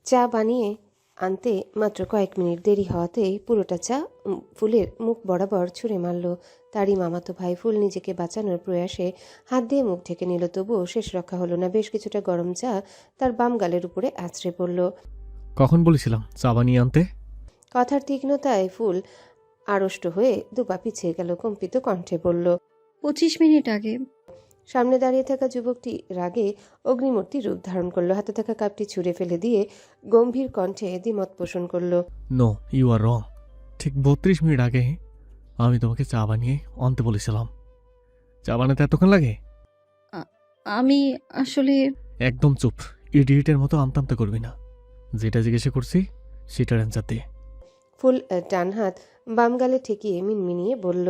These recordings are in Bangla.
চা বানিয়ে আনতে মাত্র কয়েক মিনিট দেরি হওয়াতেই পুরোটা চা ফুলের মুখ বরাবর ছুঁড়ে মারল। তারই মামাতো ভাই ফুল নিজেকে বাঁচানোর প্রয়াসে হাত দিয়ে মুখ ঢেকে নিল, তবুও শেষ রক্ষা হলো না। বেশ কিছুটা গরম চা তার বাম গালের উপরে আছড়ে পড়ল। কখন বলেছিলাম চা বানিয়ে আনতে? কথার তীক্ষ্ণতায় ফুল আড়ষ্ট হয়ে দুপা পিছিয়ে গেল, কম্পিত কণ্ঠে বলল, 25 মিনিট আগে। সামনে দাঁড়িয়ে থাকা যুবকটি রাগে অগ্নিমূর্তি রূপ ধারণ করলো, হাতে থাকা কাপটি ছুঁড়ে ফেলে দিয়ে গম্ভীর কণ্ঠে দ্বিমত পোষণ করলো। নো, ইউ আর রং। ঠিক 32 মিনিট আগে আমি তোমাকে চা বানিয়ে আনতে বলেছিলাম। চা বানাতে এতক্ষণ লাগে? আমি আসলে একদম চুপ, ইডিয়েটের মতো আমতা আমতা করবি না। যেটা জিজ্ঞাসা করছি সেটার অ্যান্সার দে। ফুল ডান হাত বাম গালে ঠেকিয়ে মিনমিনিয়ে বলল,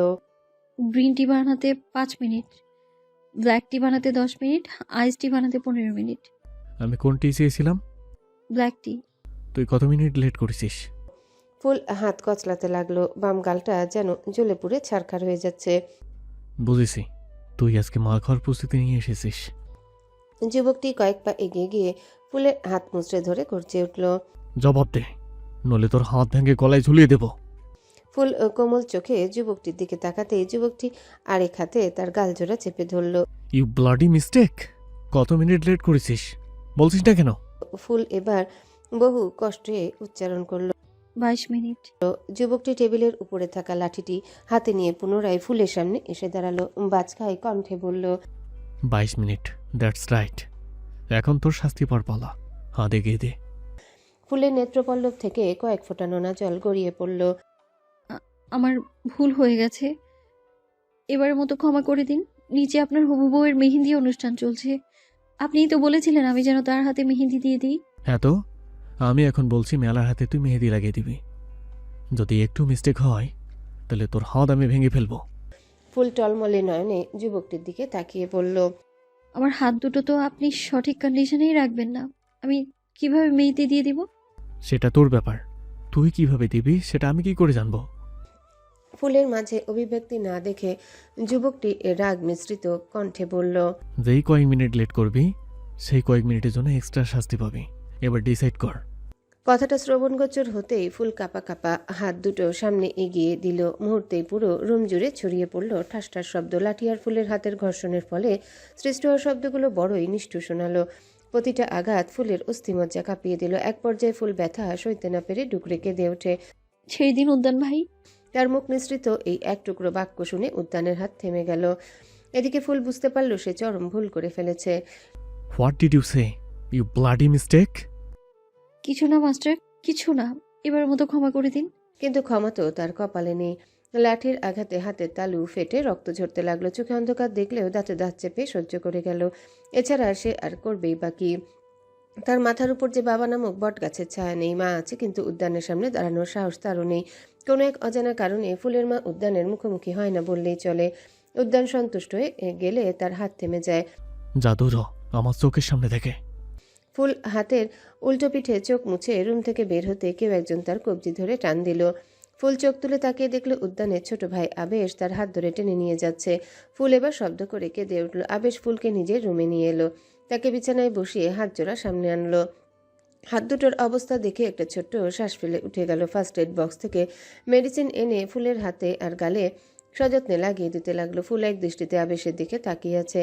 গ্রিন টি বানাতে 5 মিনিট, ব্ল্যাক টি বানাতে 10 মিনিট, আইস টি বানাতে 15 মিনিট। আমি কোন টি চেয়েছিলাম? ব্ল্যাক টি। তুই কত মিনিট লেট করেছিস? ফুল হাত কচলাতে লাগলো, বাম গালটা যেন জ্বলে পুড়ে ছারখার হয়ে যাচ্ছে। বুঝেছি, তুই আজকে মার খাওয়ার প্রস্তুতি নিয়ে এসেছিস। যুবকটি কয়েক পা এগিয়ে গিয়ে ফুলের হাত মুচড়ে ধরে গর্জে উঠল, জবাব দে, নলে তোর হাত ভেঙে গলায় ঝুলিয়ে দেব। ফুল কোমল চোখে যুবকটির দিকে তাকাতেই যুবকটি আরেক হাতে তার গালজোড়া চেপে ধরল। You bloody mistake! কত মিনিট লেট করেছিস বলছিস না কেন? ফুল এবার বহু কষ্টে উচ্চারণ করল। 22 মিনিট। যুবকটি টেবিলের উপরে থাকা লাঠিটি হাতে নিয়ে পুনরায় ফুলের সামনে এসে দাঁড়ালো, বাজখাই কণ্ঠে বলল, 22 মিনিট, দ্যাটস রাইট। এখন তোর শাস্তি পার পালা, হাত এগিয়ে দে। ফুলের নেত্রপল্লব থেকে কয়েক ফোঁটা নোনা জল গড়িয়ে পড়ল। আমার ভুল হয়ে গেছে, এবারের মতো ক্ষমা করে দিন। নিচে আপনার হবু বউয়ের মেহেন্দি অনুষ্ঠান চলছে, আপনিই তো বলেছিলেন আমি যেন তার হাতে মেহেন্দি দিয়ে দিই। হ্যাঁ তো, আমি এখন বলছি মেলার হাতে তুই মেহেদি লাগিয়ে দিবি। যদি একটু মিস্টেক হয় তাহলে তোর হাত আমি ভেঙে ফেলবো। ফুল টলমলে নয়নে যুবকটির দিকে তাকিয়ে বলল, আমার হাত দুটো তো আপনি সঠিক কন্ডিশনেই রাখবেন না, আমি কিভাবে মেহেন্দি দিয়ে দিব? সেটা তোর ব্যাপার, তুই কিভাবে দিবি সেটা আমি কি করে জানবো? ফুলের মাঝে অভিব্যক্তি না দেখে যুবকটি রাগ মিশ্রিত কণ্ঠে বলল, যেই কয়েক মিনিট লেট করবি সেই কয়েক মিনিটের জন্য এক্সট্রা শাস্তি পাবি। এবার ডিসাইড কর। কথাটা শ্রবণগোচর হতেই ফুল কাঁপা কাঁপা হাত দুটো সামনে এগিয়ে দিল। মুহূর্তেই পুরো রুম জুড়ে ছড়িয়ে পড়ল ঠাস ঠাস শব্দ। লাঠি আর ফুলের হাতের ঘর্ষণের ফলে সৃষ্ট হওয়া শব্দগুলো বড়ই নিষ্ঠুর শোনালো। প্রতিটা আঘাত ফুলের অস্থিমজ্জা কাঁপিয়ে দিল। এক পর্যায়ে ফুল ব্যথা সইতে না পেরে ডুকরে কেঁদে ওঠে। ছেড়ে দিন উদ্যান ভাই। তার মুখ নিঃসৃত এই এক টুকরো বাক্য শুনে উদ্যানের হাত থেমে গেল। এদিকে ফুল বুঝতে পারল সে চরম ভুল করে ফেলেছে। What did you say, you bloody mistake? কিছু না মাস্টার, কিছু না, এবারের মতো ক্ষমা করে দিন। কিন্তু ক্ষমা তো তার কপালে নেই। লাঠির আঘাতে হাতের তালু ফেটে রক্ত ঝরতে লাগলো। চোখে অন্ধকার দেখলেও দাঁতে দাঁত চেপে সহ্য করে গেল। এছাড়া সে আর করবেই বাকি। তার মাথার উপর যে বাবা নামক বট গাছের ছায়া নেই, মা আছে কিন্তু উদ্যানের সামনে দাঁড়ানোর সাহস তারও নেই। কোনো এক অজানা কারণে ফুলের মা উদ্যানের মুখোমুখি হয় না বললেই চলে। উদ্যান সন্তুষ্ট হয়ে গেলে তার হাত থেমে যায়। জাদু আমার চোখের সামনে থেকে। ফুল হাতের উল্টো পিঠে চোখ মুছে রুম থেকে বের হতে কেউ একজন তার কবজি ধরে টান দিল। ফুল চোখ তুলে তাকিয়ে দেখল উদ্যানের ছোট ভাই আবেশ তার হাত ধরে টেনে নিয়ে যাচ্ছে। ফুল এবার শব্দ করে কেঁদে উঠল। আবেশ ফুলকে নিজের রুমে নিয়ে এলো, তাকে বিছানায় বসিয়ে হাত জোড়া সামনে আনলো। হাত দুটোর অবস্থা দেখে একটা ছোট্ট শ্বাস ফেলে উঠে গেল। ফার্স্ট এড বক্স থেকে মেডিসিন এনে ফুলের হাতে আর গালে সযত্নে লাগিয়ে দিতে লাগলো। ফুল এক দৃষ্টিতে আবেশের দিকে তাকিয়ে আছে।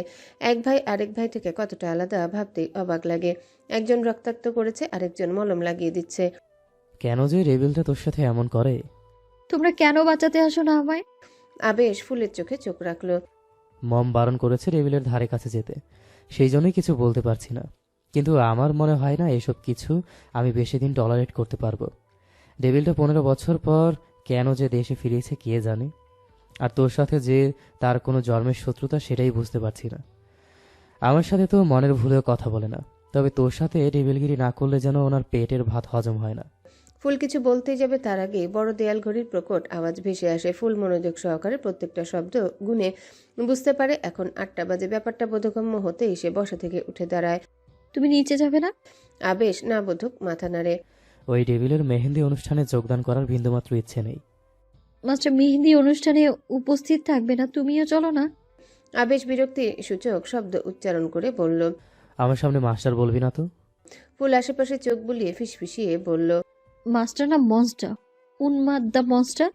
এক ভাই আরেক ভাই থেকে কতটা আলাদা ভাবতেই অবাক লাগে। একজন রক্তাক্ত করেছে, আরেকজন মলম লাগিয়ে দিচ্ছে। কেন যে রেবেলটা তোর সাথে এমন করে? তোমরা কেন বাঁচাতে আসো না আমায়? আবেশ ফুলের চোখে চোখ রাখলো। মম বারণ করেছে রেবেলের ধারে কাছে যেতে, সেই জন্যই কিছু বলতে পারছি না। কিন্তু আমার মনে হয় না এসব কিছু আমি বেশি দিন টলারেট করতে পারবো। রেবেলটা 15 বছর পর কেন যে দেশে ফিরেছে কে জানে। আর তোর সাথে যে তার কোনো জন্মের শত্রুতা সেটাই বুঝতে পারছি না। আমার সাথে তো মনের ভুলেও কথা বলে না, তবে তোর সাথে রেবেলগিরি না করলে যেন ওনার পেটের ভাত হজম হয় না। ফুল কিছু বলতেই যাবে তার আগে বড় দেয়াল ঘড়ির প্রকট আওয়াজ ভেসে আসে। ফুল মনোযোগ সহকারে প্রত্যেকটা শব্দ গুনে বুঝতে পারে এখন 8টা বাজে। ব্যাপারটা বোধগম্য হতেই সে বসা থেকে উঠে দাঁড়ায়। তুমি নিচে যাবে না? আবেশ না বোধক মাথা নাড়ে। ওই রেবেলের মেহেন্দি অনুষ্ঠানে যোগদান করার বিন্দুমাত্র ইচ্ছে নেই। মাস্টার মেহেন্দি অনুষ্ঠানে উপস্থিত থাকবে না, তুমিও চলো না। আবেশ বিরক্তি সূচক শব্দ উচ্চারণ করে বলল, আমার সামনে মাস্টার বলবি না তো। ফুল আশেপাশে চোখ বুলিয়ে ফিসফিসিয়ে বলল, মাস্টার না মনস্টার, উন্মাদ দ্য মনস্টার।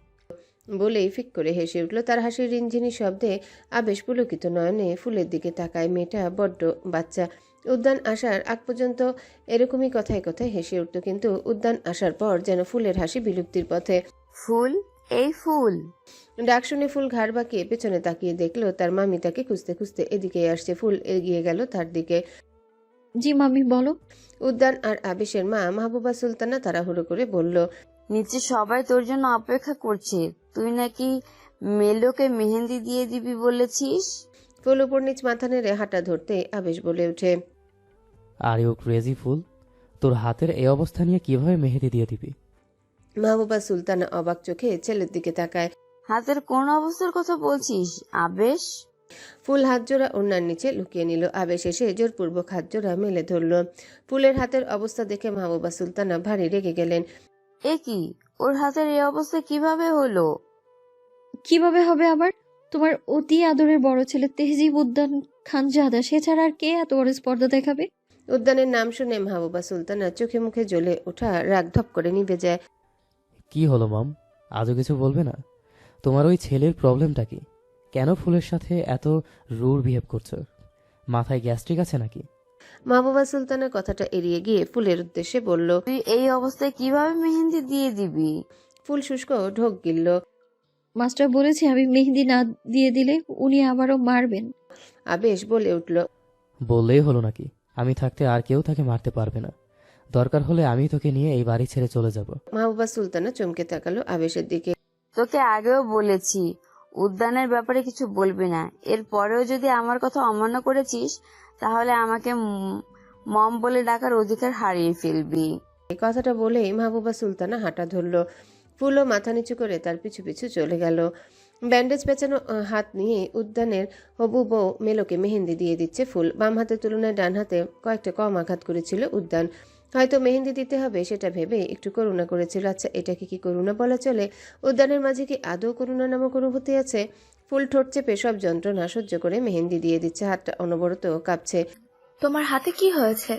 বলেই ফিক করে হেসে উঠল। তার হাসির রিনঝিনি শব্দে আবেশ পুলকিত নয়নে ফুলের দিকে তাকায়। মেয়েটা বড্ড বাচ্চা। উদ্যান আসার আগ পর্যন্ত এরকমই কথায় কথায় হেসে উঠত, কিন্তু উদ্যান আসার পর যেন ফুলের হাসি বিলুপ্তির পথে। ফুল, এই ফুল। ডাক শুনে ফুল ঘাড় বাঁকিয়ে পেছনে তাকিয়ে দেখলো তার মামি তাকে খুঁজতে খুঁজতে এদিকে আসছে। ফুল এগিয়ে গেল তার দিকে। জি মামি বলো। উদ্যান আর আবেশের মা মাহবুবা সুলতানা তাড়াহুড়ো করে বলল, নিচে সবাই তোর জন্য অপেক্ষা করছে। তুই নাকি মেলোকে মেহেন্দি দিয়ে দিবি বলেছিস। ফুল উপর নিচ মাথা নেড়ে হাঁটা ধরতে আবেশ বলে ওঠে, আর ইউ ক্রেজি ফুল, তোর হাতের এই অবস্থা নিয়ে কিভাবে মেহেদি দিয়ে দিবি? মাহবুবা সুলতানা অবাক চোখে ছেলের দিকে তাকায়। হাতের কোন অবস্থার কথা বলছিস আবেশ? ফুল হাতজোড়া ওড়নার নিচে লুকিয়ে নিল। আবেশ এসে জোরপূর্বক হাতজোড়া মেলে ধরল। ফুলের হাতের অবস্থা দেখে মাহবুবা সুলতানা ভারী রেগে গেলেন। এ কি, ওর হাতের এই অবস্থা কিভাবে হলো? কিভাবে হবে আবার? তোমার অতি আদরের বড় ছেলে তেহজিব উদ্যান খানজাদা, সে ছাড়া আর কে এত বড় স্পর্ধা দেখাবে? উদ্যানের নাম শুনে মাহবুবা সুলতানা চোখে মুখে জ্বলে ওঠা রাগ ধপ করে নিভে যায়। কি হলো মম, আজও কিছু বলবে না? তোমার ওই ছেলের প্রবলেমটা কি? কেন ফুলের সাথে এত রুড বিহেভ করছো? মাথায় গ্যাস্ট্রিক আছে নাকি? মাহবুবা সুলতানা কথাটা এড়িয়ে গিয়ে ফুলের উদ্দেশ্যে বলল। তুই এই অবস্থায় কিভাবে মেহেন্দি দিয়ে দিবি? ফুল শুষ্ক ঢোক গিলল। মাস্টার বলেছে আমি মেহেন্দি না দিয়ে দিলে উনি আবারও মারবেন। আবেশ বলে উঠল, বললেই হলো নাকি? আমি থাকতে আর কেউ তাকে মারতে পারবে না। দরকার হলে আমি তোকে নিয়ে এই বাড়ি ছেড়ে চলে যাব। মাহবুবা সুলতানা চমকে তাকালো আবেশের দিকে। তোকে আগেও বলেছি উদ্যানের ব্যাপারে কিছু বলবি না। এর পরেও যদি আমার কথা অমান্য করেছিস তাহলে আমাকে মম বলে ডাকার অধিকার হারিয়ে ফেলবি। এই কথাটা বলেই মাহবুবা সুলতানা হাঁটা ধরল। ফুলও মাথা নিচু করে তার পিছু পিছু চলে গেল। ব্যান্ডেজ পেঁচানো হাত নিয়ে উদ্যানের হবু বউ মেলোকে মেহেন্দি দিয়ে দিচ্ছে ফুল। বাম হাতের তুলনায় ডান হাতে কয়েকটা কম আঘাত করেছিল উদ্যান। হয়তো মেহেন্দি দিতে হবে সেটা ভেবে একটু করুণা করেছিল। আচ্ছা, এটাকে কি করুণা বলা চলে? উদ্যানের মাঝে কি আদৌ করুণা নামক অনুভূতি আছে? ফুল ঠোঁট চেপে সব যন্ত্রণা সহ্য করে মেহেন্দি দিয়ে দিচ্ছে। হাতটা অনবরত কাঁপছে। তোমার হাতে কি হয়েছে?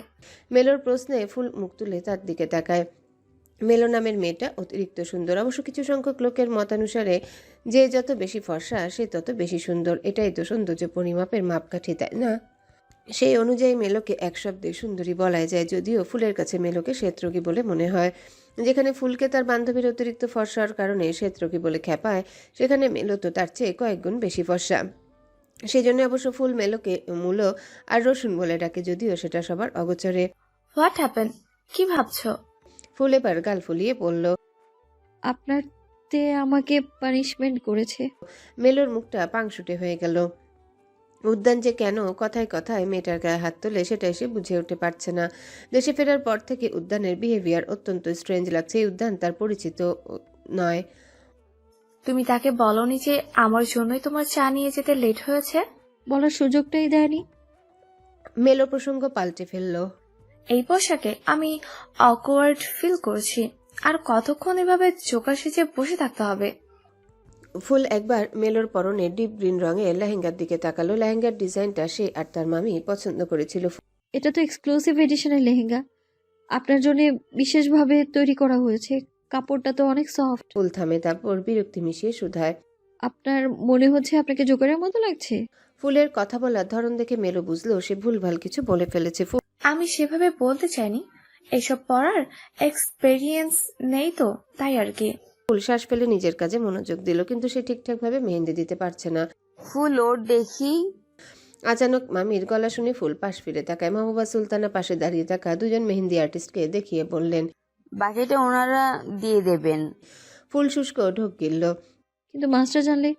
মেলোর প্রশ্নে ফুল মুখ তুলে তার দিকে তাকায়। মেলো নামের মেয়েটা অতিরিক্ত সুন্দর। অবশ্য কিছু সংখ্যক লোকের মতানুসারে যে যত বেশি ফর্সা সে তত বেশি সুন্দর। এটাই তো সৌন্দর্য পরিমাপের মাপকাঠি, তাই না? সেই অনুযায়ী মেলোকে এক শব্দে সুন্দরী বলাই যায়, যদিও ফুলের কাছে মেলোকে শ্বেতরোগী বলে মনে হয়। যেখানে ফুলকে তার বান্ধবীর অতিরিক্ত ফর্সার কারণে শ্বেতরোগী বলে খেপায়, সেখানে মেলো তো তার চেয়ে কয়েক গুণ বেশি ফর্সা। সেই জন্য অবশ্য ফুল মেলোকে মূলো আর রসুন বলে ডাকে, যদিও সেটা সবার অগোচরে। What happen? কি ভাবছো? ফুল এবার গাল ফুলিয়ে বলল। আপনার তে আমাকে পানিশমেন্ট করেছে। মেলোর মুখটা পাংশুটে হয়ে গেল। উদ্যান যে কেন কথায় কথায় মেয়েটার গায়ে হাত তোলে সেটাই সে বুঝে উঠতে পারছে না। দেশে ফেরার পর থেকে উদ্যানের বিহেভিয়ার অত্যন্ত স্ট্রেঞ্জ লাগছে। এই উদ্যান তার পরিচিত নয়। তুমি তাকে বলনি যে আমার জন্যই তোমার চা নিয়ে যেতে লেট হয়েছে? বলার সুযোগটাই দেয়নি। মেলো প্রসঙ্গ পাল্টে ফেলল। এই পোশাকে আমি অকওয়ার্ড ফিল করছি। আর কতক্ষণ এভাবে জোকা সেজে বসে থাকতে হবে? ফুল একবার মেলোর পরনে ডিপ গ্রিন রঙের লেহেঙ্গার দিকে তাকালো। লেহেঙ্গার ডিজাইনটা সে আর তার মামি পছন্দ করেছিল। এটা তো এক্সক্লুসিভ এডিশনের লেহেঙ্গা, আপনার জন্য বিশেষভাবে তৈরি করা হয়েছে। কাপড়টা তো অনেক সফট। ফুল থামে, তারপর বিরক্তি মিশিয়ে শুধায়, আপনার মনে হচ্ছে আপনাকে জোকারের মতো লাগছে? ফুলের কথা বলার ধরন দেখে মেলো বুঝলো সে ভুলভাল কিছু বলে ফেলেছে। আমি সেভাবে বলতে চাইনি। এসব পড়ার এক্সপেরিয়েন্স নেই তো, তাই আর কি। ফুল শ্বাস ফেলে নিজের কাজে মনোযোগ দিল, কিন্তু সে ঠিকঠাক ভাবে মেহেন্দি দিতে পারছে না। ফুল ওর দেখি। আচানক মামির গলা শুনে ফুল পাশ ফিরে তাকায়। মাহবুবা সুলতানা পাশে দাঁড়িয়ে থাকা দুজন মেহেন্দি আর্টিস্টকে দেখিয়ে বললেন, বাকিটা ওনারা দিয়ে দেবেন। ফুল শুষ্ক ঢোক গিলল। কিন্তু মাস্টার জানলে?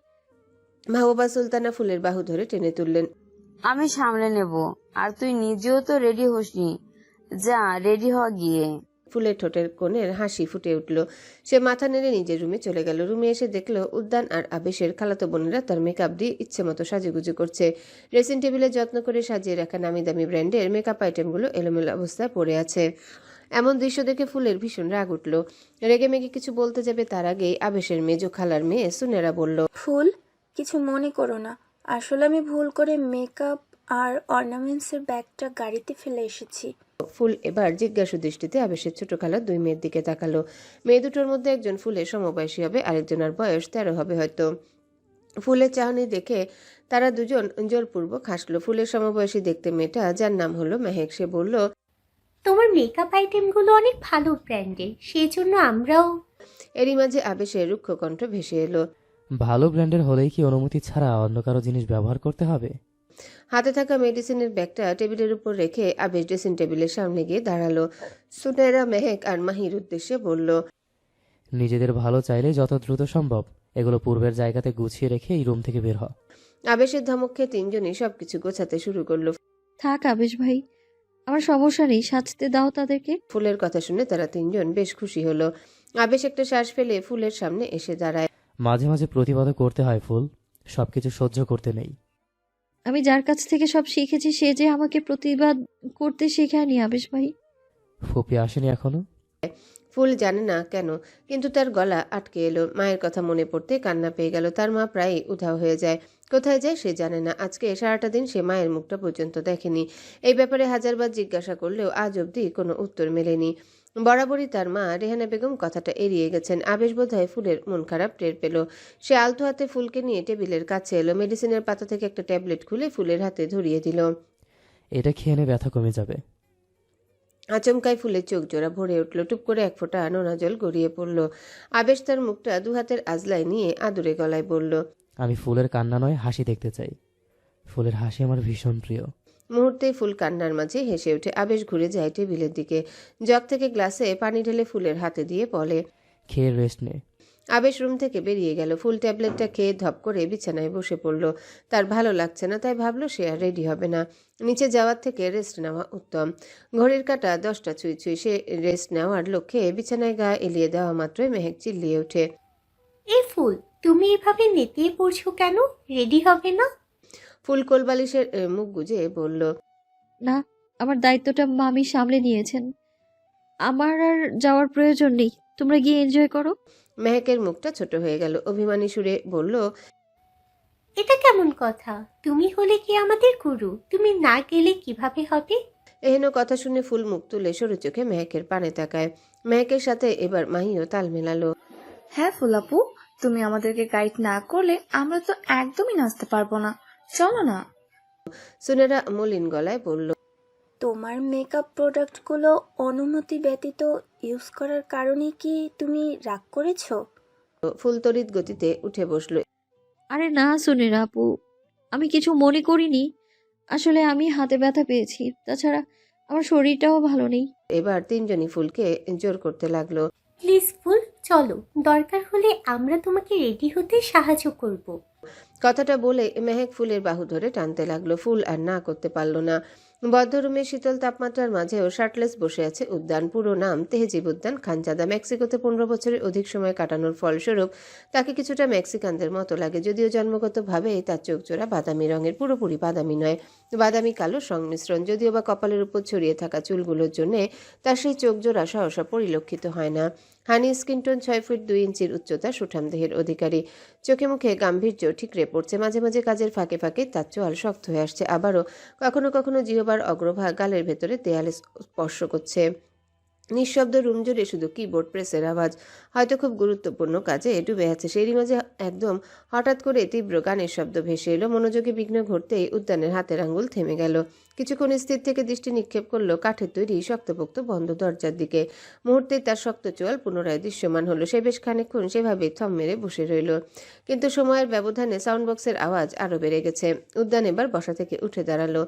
মাহবুবা সুলতানা ফুলের বাহু ধরে টেনে তুললেন। আমি সামলে নেব। আর তুই নিজেও তো রেডি হোসনি, যা রেডি হ গিয়ে। ফুলের ঠোঁটের কোণের হাসি ফুটে উঠল। সে মাথা নেড়ে নিজের রুমে চলে গেল। রুমে এসে দেখলো উদ্যান আর আবেশের খালাতো বোনেরা তার মেকআপ দিয়ে ইচ্ছে মতো সাজুগুজু করছে। ড্রেসিং টেবিলে যত্ন করে সাজিয়ে রাখা নামি দামি ব্র্যান্ডের মেকআপ আইটেমগুলো এলোমেলো অবস্থায় পড়ে আছে। এমন দৃশ্য দেখে ফুলের ভীষণ রাগ উঠল। রেগে মেগে কিছু বলতে যাবে তার আগেই আবেশের মেজো খালার মেয়ে সুনেরা বলল, ফুল, কিছু মনে করো না। আসলে আমি ভুল করে মেকআপ আর অর্নামেন্টসের ব্যাগটা গাড়িতে ফেলে এসেছি। ফুল এবার জিজ্ঞাসু দৃষ্টিতে আবেশের ছোট খালার দুই মেয়ের দিকে তাকালো। মেয়ে দুটোর মধ্যে একজন ফুলের সমবয়সী হবে, আরেকজনের বয়স 13 হবে হয়তো। ফুলের চাহনি দেখে তারা দুজন জোরপূর্বক হাসলো। ফুলের সমবয়সী দেখতে মেয়েটা, যার নাম হলো মেহেক, সে বলল, তোমার মেকআপ আইটেমগুলো অনেক ভালো ব্র্যান্ডের, সেই জন্য আমরাও। এরই মাঝে আবেশের রুক্ষ কণ্ঠ ভেসে এলো। ভালো ব্র্যান্ডের হলেই কি অনুমতি ছাড়া অন্য কারো জিনিস ব্যবহার করতে হবে? হাতে থাকা মেডিসিনের ব্যাগটা টেবিলের উপর রেখে আবেশ ড্রেসিং টেবিলের সামনে গিয়ে দাঁড়ালো। সুনেরা, মেহেক আর মাহির উদ্দেশ্যে বলল, নিজেদের ভালো চাইলে যত দ্রুত সম্ভব এগুলো পূর্বের জায়গাতে গুছিয়ে রেখে এই রুম থেকে বের হ। আবেশের ধমক খেয়ে তিনজনই সবকিছু গোছাতে শুরু করলো। থাক আবেশ ভাই, আমার সমস্যা নেই, সাজতে দাও তাদেরকে। ফুলের কথা শুনে তারা তিনজন বেশ খুশি হলো। আবেশ একটা শ্বাস ফেলে ফুলের সামনে এসে দাঁড়ায়। মাঝে মাঝে প্রতিবাদও করতে হয় ফুল, সবকিছু সহ্য করতে নেই। আমি যার কাছ থেকে সব শিখেছি সে যে আমাকে প্রতিবাদ করতে শেখায়নি আবেশ ভাই। ফুপি আসেনি এখনো? ফুল জানে না কেন, কিন্তু তার গলা আটকে এলো। মায়ের কথা মনে পড়তে কান্না পেয়ে গেল। তার মা প্রায়ই উধাও হয়ে যায়, কোথায় যায় সে জানে না। আজকে সারাটা দিন সে মায়ের মুখটা পর্যন্ত দেখেনি। এই ব্যাপারে হাজারবার জিজ্ঞাসা করলেও আজ অবধি কোনো উত্তর মেলেনি। বরাবরই তার মা রেহানা বেগম কথাটা এড়িয়ে গেছেন। আবেশ বোধহয় ফুলের মন খারাপ টের পেল। সে আলতো হাতে ফুলকে নিয়ে টেবিলের কাছে এলো। মেডিসিনের পাতা থেকে একটা ট্যাবলেট খুলে ফুলের হাতে ধরিয়ে দিল। এটা খেয়ে নে, ব্যথা কমে যাবে। আচমকায় ফুলের চোখ জোড়া ভরে উঠল। টুপ করে এক ফোঁটা নোনা জল গড়িয়ে পড়ল। আবেশ তার মুখটা দু হাতের আজলায় নিয়ে আদুরে গলায় বলল, আমি ফুলের কান্না নয় হাসি দেখতে চাই। ফুলের হাসি আমার ভীষণ প্রিয়। মুহূর্তেই ফুল কান্নার মাঝে হেসে ওঠে। আবেশ ঘুরে যায় টেবিলের দিকে, জগ থেকে গ্লাসে পানি ঢেলে ফুলের হাতে দিয়ে বলে, খেয়ে রেস্ট নে। আবেশ রুম থেকে বেরিয়ে গেল। ফুল ট্যাবলেটটা খেয়ে ধপ করে বিছানায় বসে পড়ল। তার ভালো লাগছে না, তাই ভাবলো সে আর রেডি হবে না। নিচে যাওয়ার থেকে রেস্ট নেওয়া উত্তম। ঘড়ির কাঁটা 10টা ছুঁই ছুঁই। সে রেস্ট নেওয়ার লক্ষ্যে বিছানায় গা এলিয়ে দেওয়া মাত্রই মেহেক চিল্লিয়ে ওঠে, এই ফুল, তুমি এভাবে নেতিয়ে পড়ছো কেন? রেডি হবে না? ফুল কোলবালিশের মুখ গুজে বলল, না, আমার দায়িত্বটা মামি সামলে নিয়েছেন, আমার আর যাওয়ার প্রয়োজন নেই, তোমরা গিয়ে এনজয় করো। মেহেকের মুখটা ছোট হয়ে গেল। অভিমানী সুরে বলল, এটা কেমন কথা? তুমি হলে কি আমাদের গুরু, তুমি না গেলে কিভাবে হবে? এহেন কথা শুনে ফুল মুখ তুলে সরু চোখে মেহেকের পানে তাকায়। মেহেকের সাথে এবার মাহিও তাল মেলালো। হ্যাঁ ফুলাপু, তুমি আমাদেরকে গাইড না করলে আমরা তো একদমই নাচতে পারবো না, চলো না। সুনেরা মলিন গলায় বলল, তোমার মেকআপ প্রোডাক্টগুলো অনুমতি ব্যতীত ইউজ করার কারণে কি তুমি রাগ করেছো? ফুল তড়িৎ গতিতে উঠে বসলো। আরে না সুনেরা আপু, আমি কিছু মনে করিনি, আসলে আমি হাতে ব্যথা পেয়েছি, তাছাড়া আমার শরীরটাও ভালো নেই। এবার তিনজনই ফুলকে জোর করতে লাগলো। প্লিজ ফুল, চলো, দরকার হলে আমরা তোমাকে রেডি হতে সাহায্য করব। কথাটা বলে মেহেক ফুলের বাহু ধরে টানতে লাগলো। ফুল আর না করতে পারল না। বদ্ধ রুমের শীতল তাপমাত্রার মাঝেও শার্টলেস বসে আছে উদ্যান। পুরো নাম তেহজিব উদ্যান খানজাদা। মেক্সিকোতে 15 বছরের অধিক সময় কাটানোর ফলস্বরূপ তাকে কিছুটা মেক্সিকানদের মতো লাগে, যদিও জন্মগতভাবে তার চোখ জোড়া বাদামি রঙের, পুরোপুরি বাদামি নয়, বাদামি কালো সংমিশ্রণ। যদিও বা কপালের উপর ছড়িয়ে থাকা চুলগুলোর জন্য তার সেই চোখ জোড়া সহসা পরিলক্ষিত হয় না। হানি স্কিনটোন, 6 ফুট 2 ইঞ্চির উচ্চতা, সুঠাম দেহের অধিকারী। চোখে মুখে গাম্ভীর্য ঠিকরে পড়ছে। মাঝে মাঝে কাজের ফাঁকে ফাঁকে তার চোয়াল শক্ত হয়ে আসছে, আবারও কখনো কখনো জিহ্বার অগ্রভাগ গালের ভেতরে দেয়ালে স্পর্শ করছে। নিঃশব্দ রুম জুড়ে শুধু কিবোর্ড প্রেসের আওয়াজ। হয়তো খুব গুরুত্বপূর্ণ কাজে ডুবে আছে। সেরই মাঝে একদম হঠাৎ করে তীব্র গানের শব্দ ভেসে এলো। মনোযোগে বিঘ্ন ঘটতেই উদ্যানের হাতের আঙ্গুল থেমে গেল। কিছুক্ষণ স্থির থেকে দৃষ্টি নিক্ষেপ করলো কাঠের তৈরি শক্তপোক্ত বন্ধ দরজার দিকে। মুহূর্তে তার শক্ত চোয়াল পুনরায় দৃশ্যমান হলো। সে বেশ খানিকক্ষণ সেভাবে থম মেরে বসে রইল। কিন্তু সময়ের ব্যবধানে সাউন্ড বক্সের আওয়াজ আরো বেড়ে গেছে। উদ্যান এবার বসা থেকে উঠে দাঁড়ালো।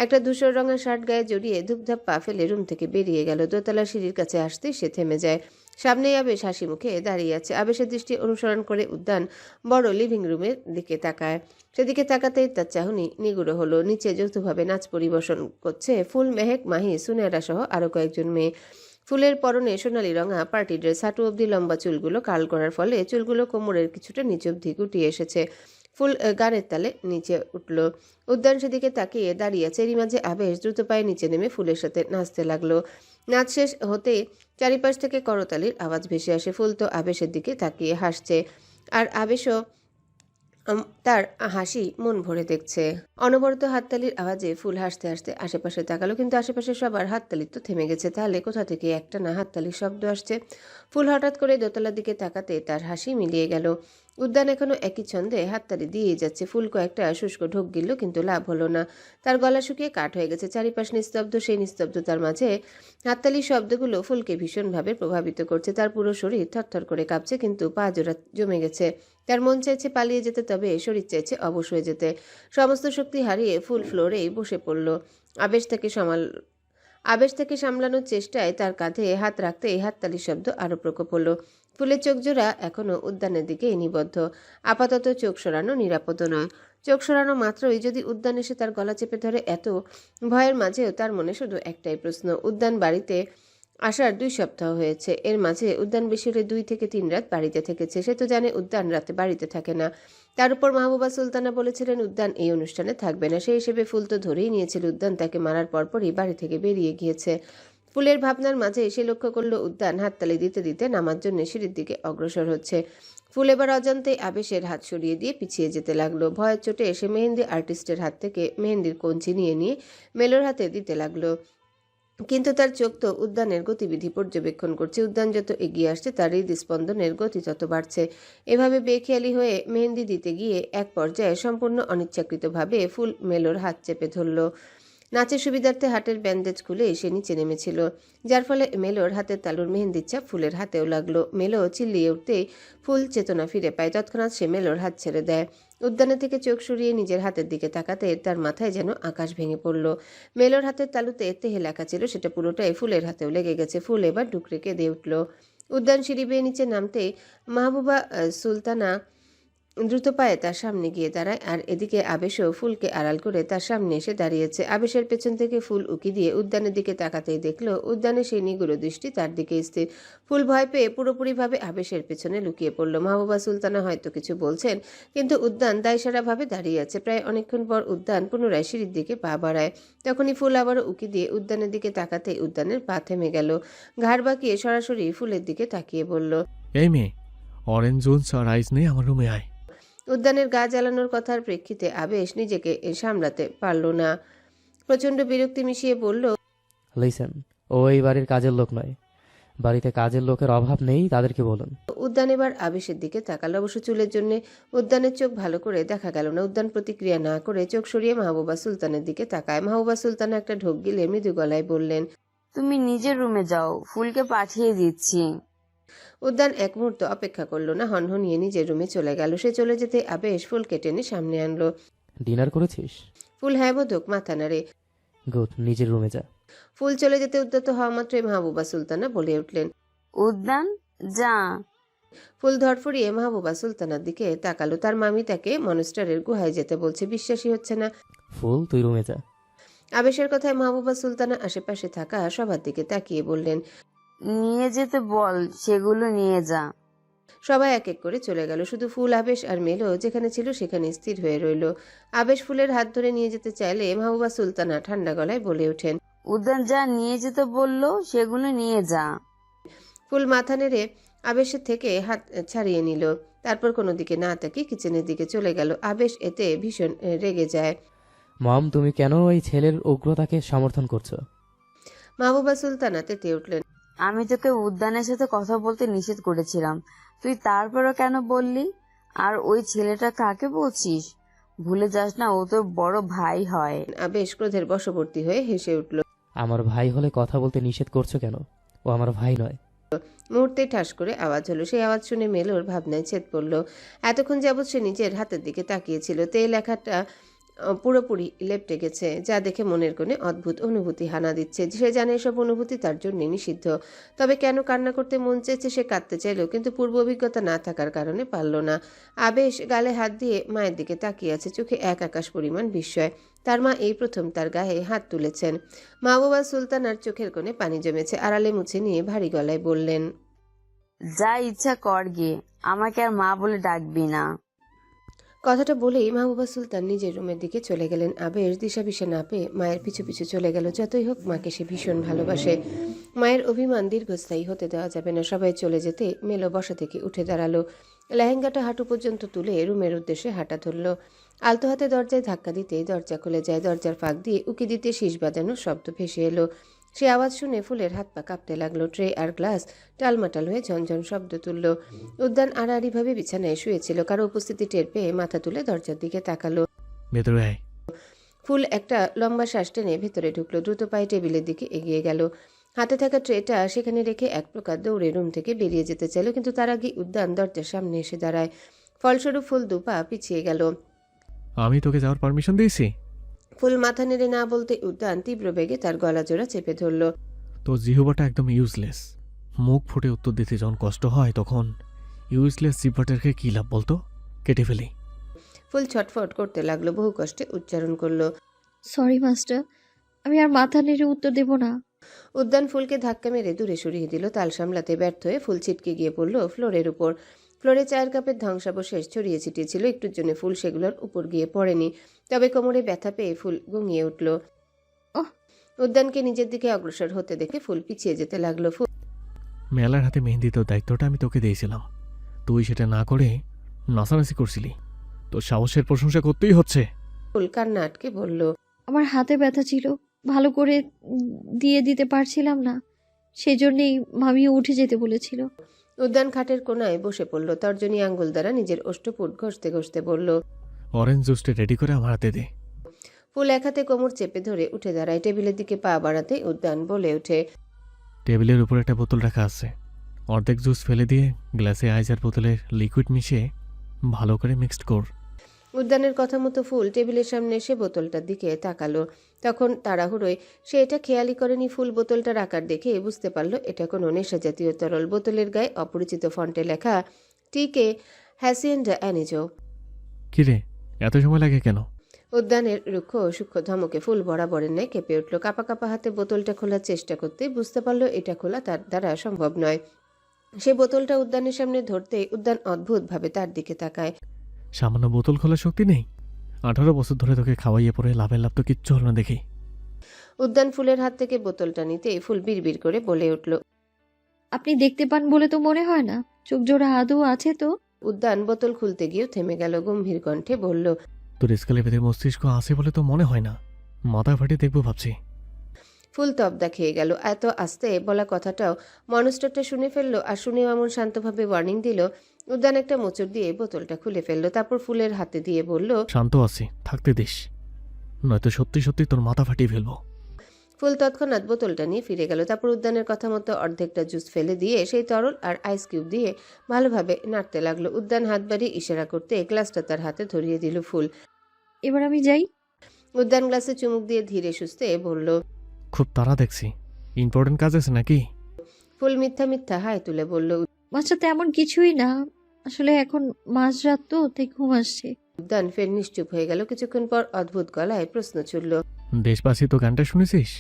একটা ধূসর রঙের শার্ট গায়ে জড়িয়ে ধুপধাপ পা ফেলে রুম থেকে বেরিয়ে গেল। দোতলা সিঁড়ির কাছে আসতেই সে থেমে যায়। সামনেই আবেশ হাসি মুখে দাঁড়িয়ে আছে। আবেশের দৃষ্টি অনুসরণ করে উদ্যান বড় লিভিং রুমের দিকে তাকায়। সেদিকে তাকাতেই তার চাহনি নিগুড়ো হলো। নিচে যৌথভাবে নাচ পরিবেশন করছে ফুল, মেহেক, মাহি, সুনেরা সহ আরো কয়েকজন মেয়ে। ফুলের পরনে সোনালি রঙা পার্টি ড্রেস। হাঁটু অবধি লম্বা চুলগুলো কার্ল করার ফলে চুলগুলো কোমরের কিছুটা নিচ অবধি গুটিয়ে এসেছে। ফুল গানের তালে নিচে উঠল। উদ্যান সেদিকে তাকিয়ে দাঁড়িয়ে আছে। এরই মাঝে আবেশ দ্রুত পায়ে নিচে নেমে ফুলের সাথে নাচতে লাগলো। নাচ শেষ হতেই চারিপাশ থেকে করতালির আওয়াজ ভেসে আসে। ফুল তো আবেশের দিকে তাকিয়ে হাসছে, আর আবেশও তার হাসি মন ভরে দেখছে। অনবরত হাততালির আওয়াজে ফুল হাসতে হাসতে আশেপাশে তাকালো, কিন্তু আশেপাশে সবার হাততালি তো থেমে গেছে। তাহলে কোথা থেকে একটা না হাততালির শব্দ আসছে? ফুল হঠাৎ করে দোতলার দিকে তাকাতে তার হাসি মিলিয়ে গেল। উদ্যান এখনো একই ছন্দে হাততালি দিয়েই যাচ্ছে। ফুল কয়েকটা শুষ্ক ঢোক গিলল, কিন্তু লাভ হলো না। তার গলা শুকিয়ে কাঠ হয়ে গেছে। চারিপাশ নিস্তব্ধ। সেই নিস্তব্ধতার মাঝে হাততালির শব্দগুলো ফুলকে ভীষণভাবে প্রভাবিত করছে। তার পুরো শরীর থরথর করে কাঁপছে, কিন্তু পা জোড়া জমে গেছে। তার মন চাইছে পালিয়ে যেতে, তবে শরীর চাইছে অবশ হয়ে যেতে। সমস্ত শক্তি হারিয়ে ফুল ফ্লোরেই বসে পড়ল। আবেশ থেকে সামলানোর চেষ্টায় তার কাঁধে হাত রাখতে এই হাততালির শব্দ আরো প্রকোপ হলো। ফুলের চোখ জোড়া এখনো উদ্যানের দিকেই নিবদ্ধ। আপাতত চোখ সরানো নিরাপদ নয়। চোখ সরানো মাত্রই যদি উদ্যান এসে তার গলা চেপে ধরে, এত ভয়ের মাঝেও তার মনে শুধু একটাই প্রশ্ন। উদ্যান বাড়িতে আসার 2 সপ্তাহ হয়েছে। এর মাঝে উদ্যান বেশি হলে 2 থেকে 3 রাত বাড়িতে থেকেছে। সে তো জানে উদ্যান রাতে বাড়িতে থাকে না। তার উপর মাহবুবা সুলতানা বলেছিলেন উদ্যান এই অনুষ্ঠানে থাকবে না। সেই হিসেবে ফুল তো ধরেই নিয়েছিল উদ্যান তাকে মারার পরপরই বাড়ি থেকে বেরিয়ে গিয়েছে। ফুলের ভাবনার মাঝে সে লক্ষ্য করলো উদ্যান হাততালি দিতে দিতে নামার জন্য সিঁড়ির দিকে অগ্রসর হচ্ছে। ফুল এবার অজান্তেই আবেশের হাত সরিয়ে দিয়ে পিছিয়ে যেতে লাগলো। ভয়ের চোটে এসে মেহেন্দি আর্টিস্টের হাত থেকে মেহেন্দির কঞ্চি নিয়ে মেলোর হাতে দিতে লাগলো। কিন্তু তার চোখ তো উদ্যানের গতিবিধি পর্যবেক্ষণ করছে। উদ্যান যত এগিয়ে আসছে তার হৃদস্পন্দনের গতি তত বাড়ছে। এভাবে বেখেয়ালি হয়ে মেহেন্দি দিতে গিয়ে এক পর্যায়ে সম্পূর্ণ অনিচ্ছাকৃতভাবে ফুল মেলোর হাত চেপে ধরল। নাচের সুবিধার্থে হাটের ব্যান্ডেজ খুলে সে নিচে নেমেছিল, যার ফলে মেলোর হাতের তালুর মেহেন্দির ছাপ ফুলের হাতেও লাগলো। মেলো চিল্লিয়ে উঠতেই ফুল চেতনা ফিরে পায়। তৎক্ষণাৎ সে মেলোর হাত ছেড়ে দেয়। উদ্যানের থেকে চোখ সরিয়ে নিজের হাতের দিকে তাকাতে তার মাথায় যেন আকাশ ভেঙে পড়ল। মেলোর হাতের তালুতে তেহে লেখা ছিল, সেটা পুরোটাই ফুলের হাতেও লেগে গেছে। ফুল এবার ডুকরে কেঁদে উঠল। উদ্যান সিঁড়ি বেয়ে নিচে নামতে মাহবুবা সুলতানা দ্রুত পায়ে তার সামনে গিয়ে দাঁড়ায়, আর এদিকে আবেশও ফুলকে আড়াল করে তার সামনে এসে দাঁড়িয়েছে। আবেশের পেছন থেকে ফুল উকি দিয়ে উদ্যানের দিকে তাকাতেই দেখল উদ্যানের সেই নিগুড় দৃষ্টি তার দিকে স্থির। ফুল ভয় পেয়ে পুরোপুরিভাবে আবেশের পেছনে লুকিয়ে পড়ল। মাহবুবা সুলতানা হয়তো কিছু বলছেন, কিন্তু উদ্যান দায়সারাভাবে দাঁড়িয়ে আছে। প্রায় অনেকক্ষণ পর উদ্যান পুনরায় সিঁড়ির দিকে পা বাড়ায়। তখনই ফুল আবারও উকি দিয়ে উদ্যানের দিকে তাকাতেই উদ্যানের পা থেমে গেল। ঘাড় বাঁকিয়ে সরাসরি ফুলের দিকে তাকিয়ে বলল, এই মেয়ে, অরেঞ্জ জোন্স আর আইস নেই, আমার রুমে আয়। উদ্যানের গা জ্বালানোর কথার প্রেক্ষিতে আবেশ নিজেকে সামলাতে পারল না। প্রচণ্ড বিরক্তি মিশিয়ে বলল, লিসেন, ও এই বাড়ির কাজের লোক নয়। বাড়িতে কাজের লোকের অভাব নেই, তাদেরকে বলুন। উদ্যান এবার আবেশের দিকে তাকালো। অবশ্য চুলের জন্য উদ্যানের চোখ ভালো করে দেখা গেল না। উদ্যান প্রতিক্রিয়া না করে চোখ সরিয়ে মাহবুবা সুলতানের দিকে তাকায়। মাহবুবা সুলতানা একটা ঢোক গিলে মৃদু গলায় বললেন, তুমি নিজের রুমে যাও, ফুলকে পাঠিয়ে দিচ্ছি। উদ্যান এক মুহূর্ত অপেক্ষা করলো না, হনহনিয়ে নিজের রুমে চলে গেল। সে চলে যেতে আবেশ ফুলকে টেনে সামনে আনলো। ডিনার করেছিস? ফুল হ্যাঁ বোধক মাথা নাড়ে। গুড, নিজের রুমে যা। ফুল চলে যেতে উদ্যত হওয়া মাত্রই মাহবুবা সুলতানা বলে উঠলেন, উদ্যান যা। ফুল ধরফড়িয়ে মাহবুবা সুলতানার দিকে তাকালো। তার মামি তাকে মনস্টারের গুহায় যেতে বলছে, বিশ্বাসই হচ্ছে না। ফুল, তুই রুমে যা। আবেশের কথায় মাহবুবা সুলতানা আশেপাশে থাকা সবার দিকে তাকিয়ে বললেন, নিয়ে যেতে বল, সেগুলো নিয়ে যা। সবাই এক এক করে চলে গেল। শুধু ফুল, আবেশ আর মেলো যেখানে ছিল সেখানে স্থির হয়ে রইল। আবেশ ফুলের হাত ধরে নিয়ে যেতে চাইলে মাহবুবা সুলতানা ঠান্ডা গলায় বলে ওঠেন, উদ্যান যা নিয়ে যেতে বললো সেগুলো নিয়ে যা। ফুল মাথা নেড়ে আবেশের থেকে হাত ছাড়িয়ে নিল। তারপর কোনো দিকে না তাকিয়ে কিচেনের দিকে চলে গেল। আবেশ এতে ভীষণ রেগে যায়। মম, তুমি কেন ওই ছেলের উগ্রতাকে সমর্থন করছো? মাহবুবা সুলতানা তেতে উঠলেন, আমি তোকে উদ্যানের সাথে কথা বলতে নিষেধ করেছিলাম, তুই তারপরও কেন বললি? আর ওই ছেলেটা কাকে বলছিস? ভুলে যাস না, ও তোর বড় ভাই হয়। আবেশ ক্রোধের বশবর্তী হয়ে হেসে উঠল। আমার ভাই হলে কথা বলতে নিষেধ করছো কেন? ও আমার ভাই নয়। মুহূর্তে ঠাস করে আওয়াজ হলো। সেই আওয়াজ শুনে মেলোর ভাবনায় ছেদ পড়ল। এতক্ষণ যাবৎ সে নিজের হাতের দিকে তাকিয়েছিল। তে লেখাটা পুরোপুরি লেপটে গেছে, যা দেখে মনের কোণে অদ্ভুত অনুভূতি হানা দিচ্ছে। সে জানে এসব অনুভূতি তার জন্য নিষিদ্ধ। তবে কেন কান্না করতে মন চেয়েছে সে কাঁদতে চাইল, কিন্তু পূর্ব অভিজ্ঞতা না থাকার কারণে পারল না। আবেশ গালে হাত দিয়ে মায়ের দিকে তাকিয়ে আছে, চোখে এক আকাশ পরিমাণ বিস্ময়। তার মা এই প্রথম তার গায়ে হাত তুলেছেন। মাহবুবা সুলতানার চোখের কোণে পানি জমেছে। আড়ালে মুছে নিয়ে ভারী গলায় বললেন, যা ইচ্ছা কর গিয়ে, আমাকে আর মা বলে ডাকবি না। কথাটা বলেই মাহবুবা সুলতান নিজের রুমের দিকে চলে গেলেন। আবেশ দিশাবিশে না পেয়ে মায়ের পিছু পিছু চলে গেল। যতই হোক মাকে সে ভীষণ ভালোবাসে। মায়ের অভিমান দীর্ঘস্থায়ী হতে দেওয়া যাবে না। সবাই চলে যেতে মেলো বসা থেকে উঠে দাঁড়ালো। লেহেঙ্গাটা হাঁটু পর্যন্ত তুলে রুমের উদ্দেশ্যে হাঁটা ধরল। আলতো হাতে দরজায় ধাক্কা দিতেই দরজা খুলে যায়। দরজার ফাঁক দিয়ে উকি দিতে শীষ বাজানোর শব্দ ভেসে এলো। সে আওয়াজ শুনে ফুলের হাত পা কাঁপতে লাগলো। ট্রে আর গ্লাস টালমাটাল হয়ে ঝনঝন শব্দ তুলল। উদ্যান আড়াআড়িভাবে বিছানায় শুয়েছিল। কারো উপস্থিতি টের পেয়ে মাথা তুলে দরজার দিকে তাকালো। ভেতরে আয়। ফুল একটা লম্বা শ্বাস টেনে ভেতরে ঢুকলো। দ্রুত পায়ে টেবিলের দিকে এগিয়ে গেল। হাতে থাকা ট্রেটা সেখানে রেখে এক প্রকার দৌড়ে রুম থেকে বেরিয়ে যেতে চাইল, কিন্তু তার আগে উদ্যান দরজার সামনে এসে দাঁড়ায়। ফলস্বরূপ ফুল দুপা পিছিয়ে গেল। আমি তোকে যাওয়ার পারমিশন দিয়েছি? ফুল মাথা নেড়ে না বলতে উদ্যান তীব্র বেগে তার গলা জোড়া চেপে ধরল। তোর জিহ্বাটা একদম ইউজলেস। মুখ ফুটে উত্তর দিতে যখন কষ্ট হয় তখন ইউজলেস জিহ্বাটাকে কী লাভ বলতো? কেটে ফেলি। ফুল ছটফট করতে লাগলো, বহু কষ্টে উচ্চারণ করলো। সরি মাস্টার, আমি আর মাথা নেড়ে উত্তর দেব না। উদ্যান ফুলকে ধাক্কা মেরে দূরে সরিয়ে দিল। তাল সামলাতে ব্যর্থ হয়ে ফুল ছিটকে গিয়ে পড়ল ফ্লোরের উপর। ফ্লোরে চায়ের কাপের ধ্বংসাবশেষ ছড়িয়ে ছিটিয়ে ছিল। একটুর জন্য ফুল সেগুলোর উপর গিয়ে পড়েনি, তবে কোমরে ব্যথা পেয়ে ফুল গুঙিয়ে উঠল। ওহ! উদ্যানকে নিজের দিকে অগ্রসর হতে দেখে ফুল পিছিয়ে যেতে লাগলো। মেলার হাতে মেহেন্দি তোর দায়িত্বটা আমি তোকে দিয়েছিলাম, তুই সেটা না করে নাচানাচি করছিলি। তোর সাহসের প্রশংসা করতেই হচ্ছে। ফুল কান্না আটকে বলল। আমার হাতে ব্যথা ছিল, ভালো করে দিয়ে দিতে পারছিলাম না, সেজন্যেই মামিও উঠে যেতে বলেছিল। উদ্যান খাটের কোনায় বসে পড়ল। তর্জনী আঙ্গুল দ্বারা নিজের ওষ্ঠপুট ঘষতে ঘষতে বলল। অরেঞ্জ জুসটা রেডি করে আমার হাতে দে। ফুল এক হাতে কোমর চেপে ধরে উঠে দাঁড়ায়। টেবিলের দিকে পা বাড়াতে উদ্যান বলে ওঠে। টেবিলের উপর একটা বোতল রাখা আছে, অর্ধেক জুস ফেলে দিয়ে গ্লাসে আইস আর বোতলের লিকুইড মিশিয়ে ভালো করে মিক্সড কর। উদ্যানের কথা মতো ফুল টেবিলের সামনে এসে বোতলটার দিকে তাকালো। তখন তাড়াহুড়োয় সে এটা খেয়ালি করেনি। ফুল বোতলটা রাখার দেখে বুঝতে পারলো এটা কোনো নেশা জাতীয় তরল। বোতলের গায়ে অপরিচিত ফন্টে লেখা টিকে হ্যাসিয়েন্ডা অ্যানিজো। কিরে, এত সময় লাগে কেন? উদ্যানের রুক্ষ সূক্ষ্ম ধমকে ফুল বরাবরের ন্যায় কেঁপে উঠল। কাপা কাপা হাতে বোতলটা খোলার চেষ্টা করতে বুঝতে পারলো এটা খোলা তার দ্বারা সম্ভব নয়। সে বোতলটা উদ্যানের সামনে ধরতেই উদ্যান অদ্ভুতভাবে তার দিকে তাকায়। সামান্য বোতল খোলার শক্তি নেই? 18 বছর ধরে তোকে খাওয়াইয়ে পরে লাভের লাভ তো কিচ্ছু হল না দেখি। উদ্যান ফুলের হাত থেকে বোতলটা নিতে ফুল বিড়বিড় করে বলে উঠল। আপনি দেখতে পান বলে তো মনে হয় না, চোখ জোড়া আদৌ আছে তো? উদ্যান বোতল খুলতে গিয়েও থেমে গেল। গম্ভীর কণ্ঠে বলল। তোর স্কেলেপেদের মস্তিষ্ক আছে বলে তো মনে হয় না, মাথা ফাটিয়ে দেখবো ভাবছি। ফুল তবদা খেয়ে গেল। এত আস্তে বলা কথাটাও মনস্টারটা শুনে ফেললো, আর শুনেও এমন শান্তভাবে ওয়ার্নিং দিল। উদ্যান একটা মোচড় দিয়ে বোতলটা খুলে ফেললো, তারপর ফুলের হাতে দিয়ে বলল। শান্ত আছি, থাকতে দিস, নয়তো সত্যি সত্যি তোর মাথা ফাটিয়ে ফেলবো। ফুল তৎক্ষণাৎ বোতলটা নিয়ে ফিরে গেল। তারপর উদ্যানের কথা মতো অর্ধেকটা জুস ফেলে দিয়ে সেই তরল আর আইস কিউব দিয়ে ভালোভাবে নাড়তে লাগলো। উদ্যান হাত বাড়িয়ে ইশারা করতে গ্লাসটা তার হাতে ধরিয়ে দিল ফুল। এবার আমি যাই। উদ্যান গ্লাসে চুমুক দিয়ে ধীরে সুস্থে বলল। খুব তাড়া দেখছি, ইম্পর্টেন্ট কাজ আছে নাকি? ফুল মিথ্যা মিথ্যা হাই তুলে বলল। মাস্টার তেমন কিছুই না, আসলে এখন মাঝরাত তো, তাই ঘুম আসছে। উদ্যান ফের নিশ্চুপ হয়ে গেল। কিছুক্ষণ পর অদ্ভুত গলায় প্রশ্ন ছুড়ল। দেশবাসী তো গানটা শুনেছিস?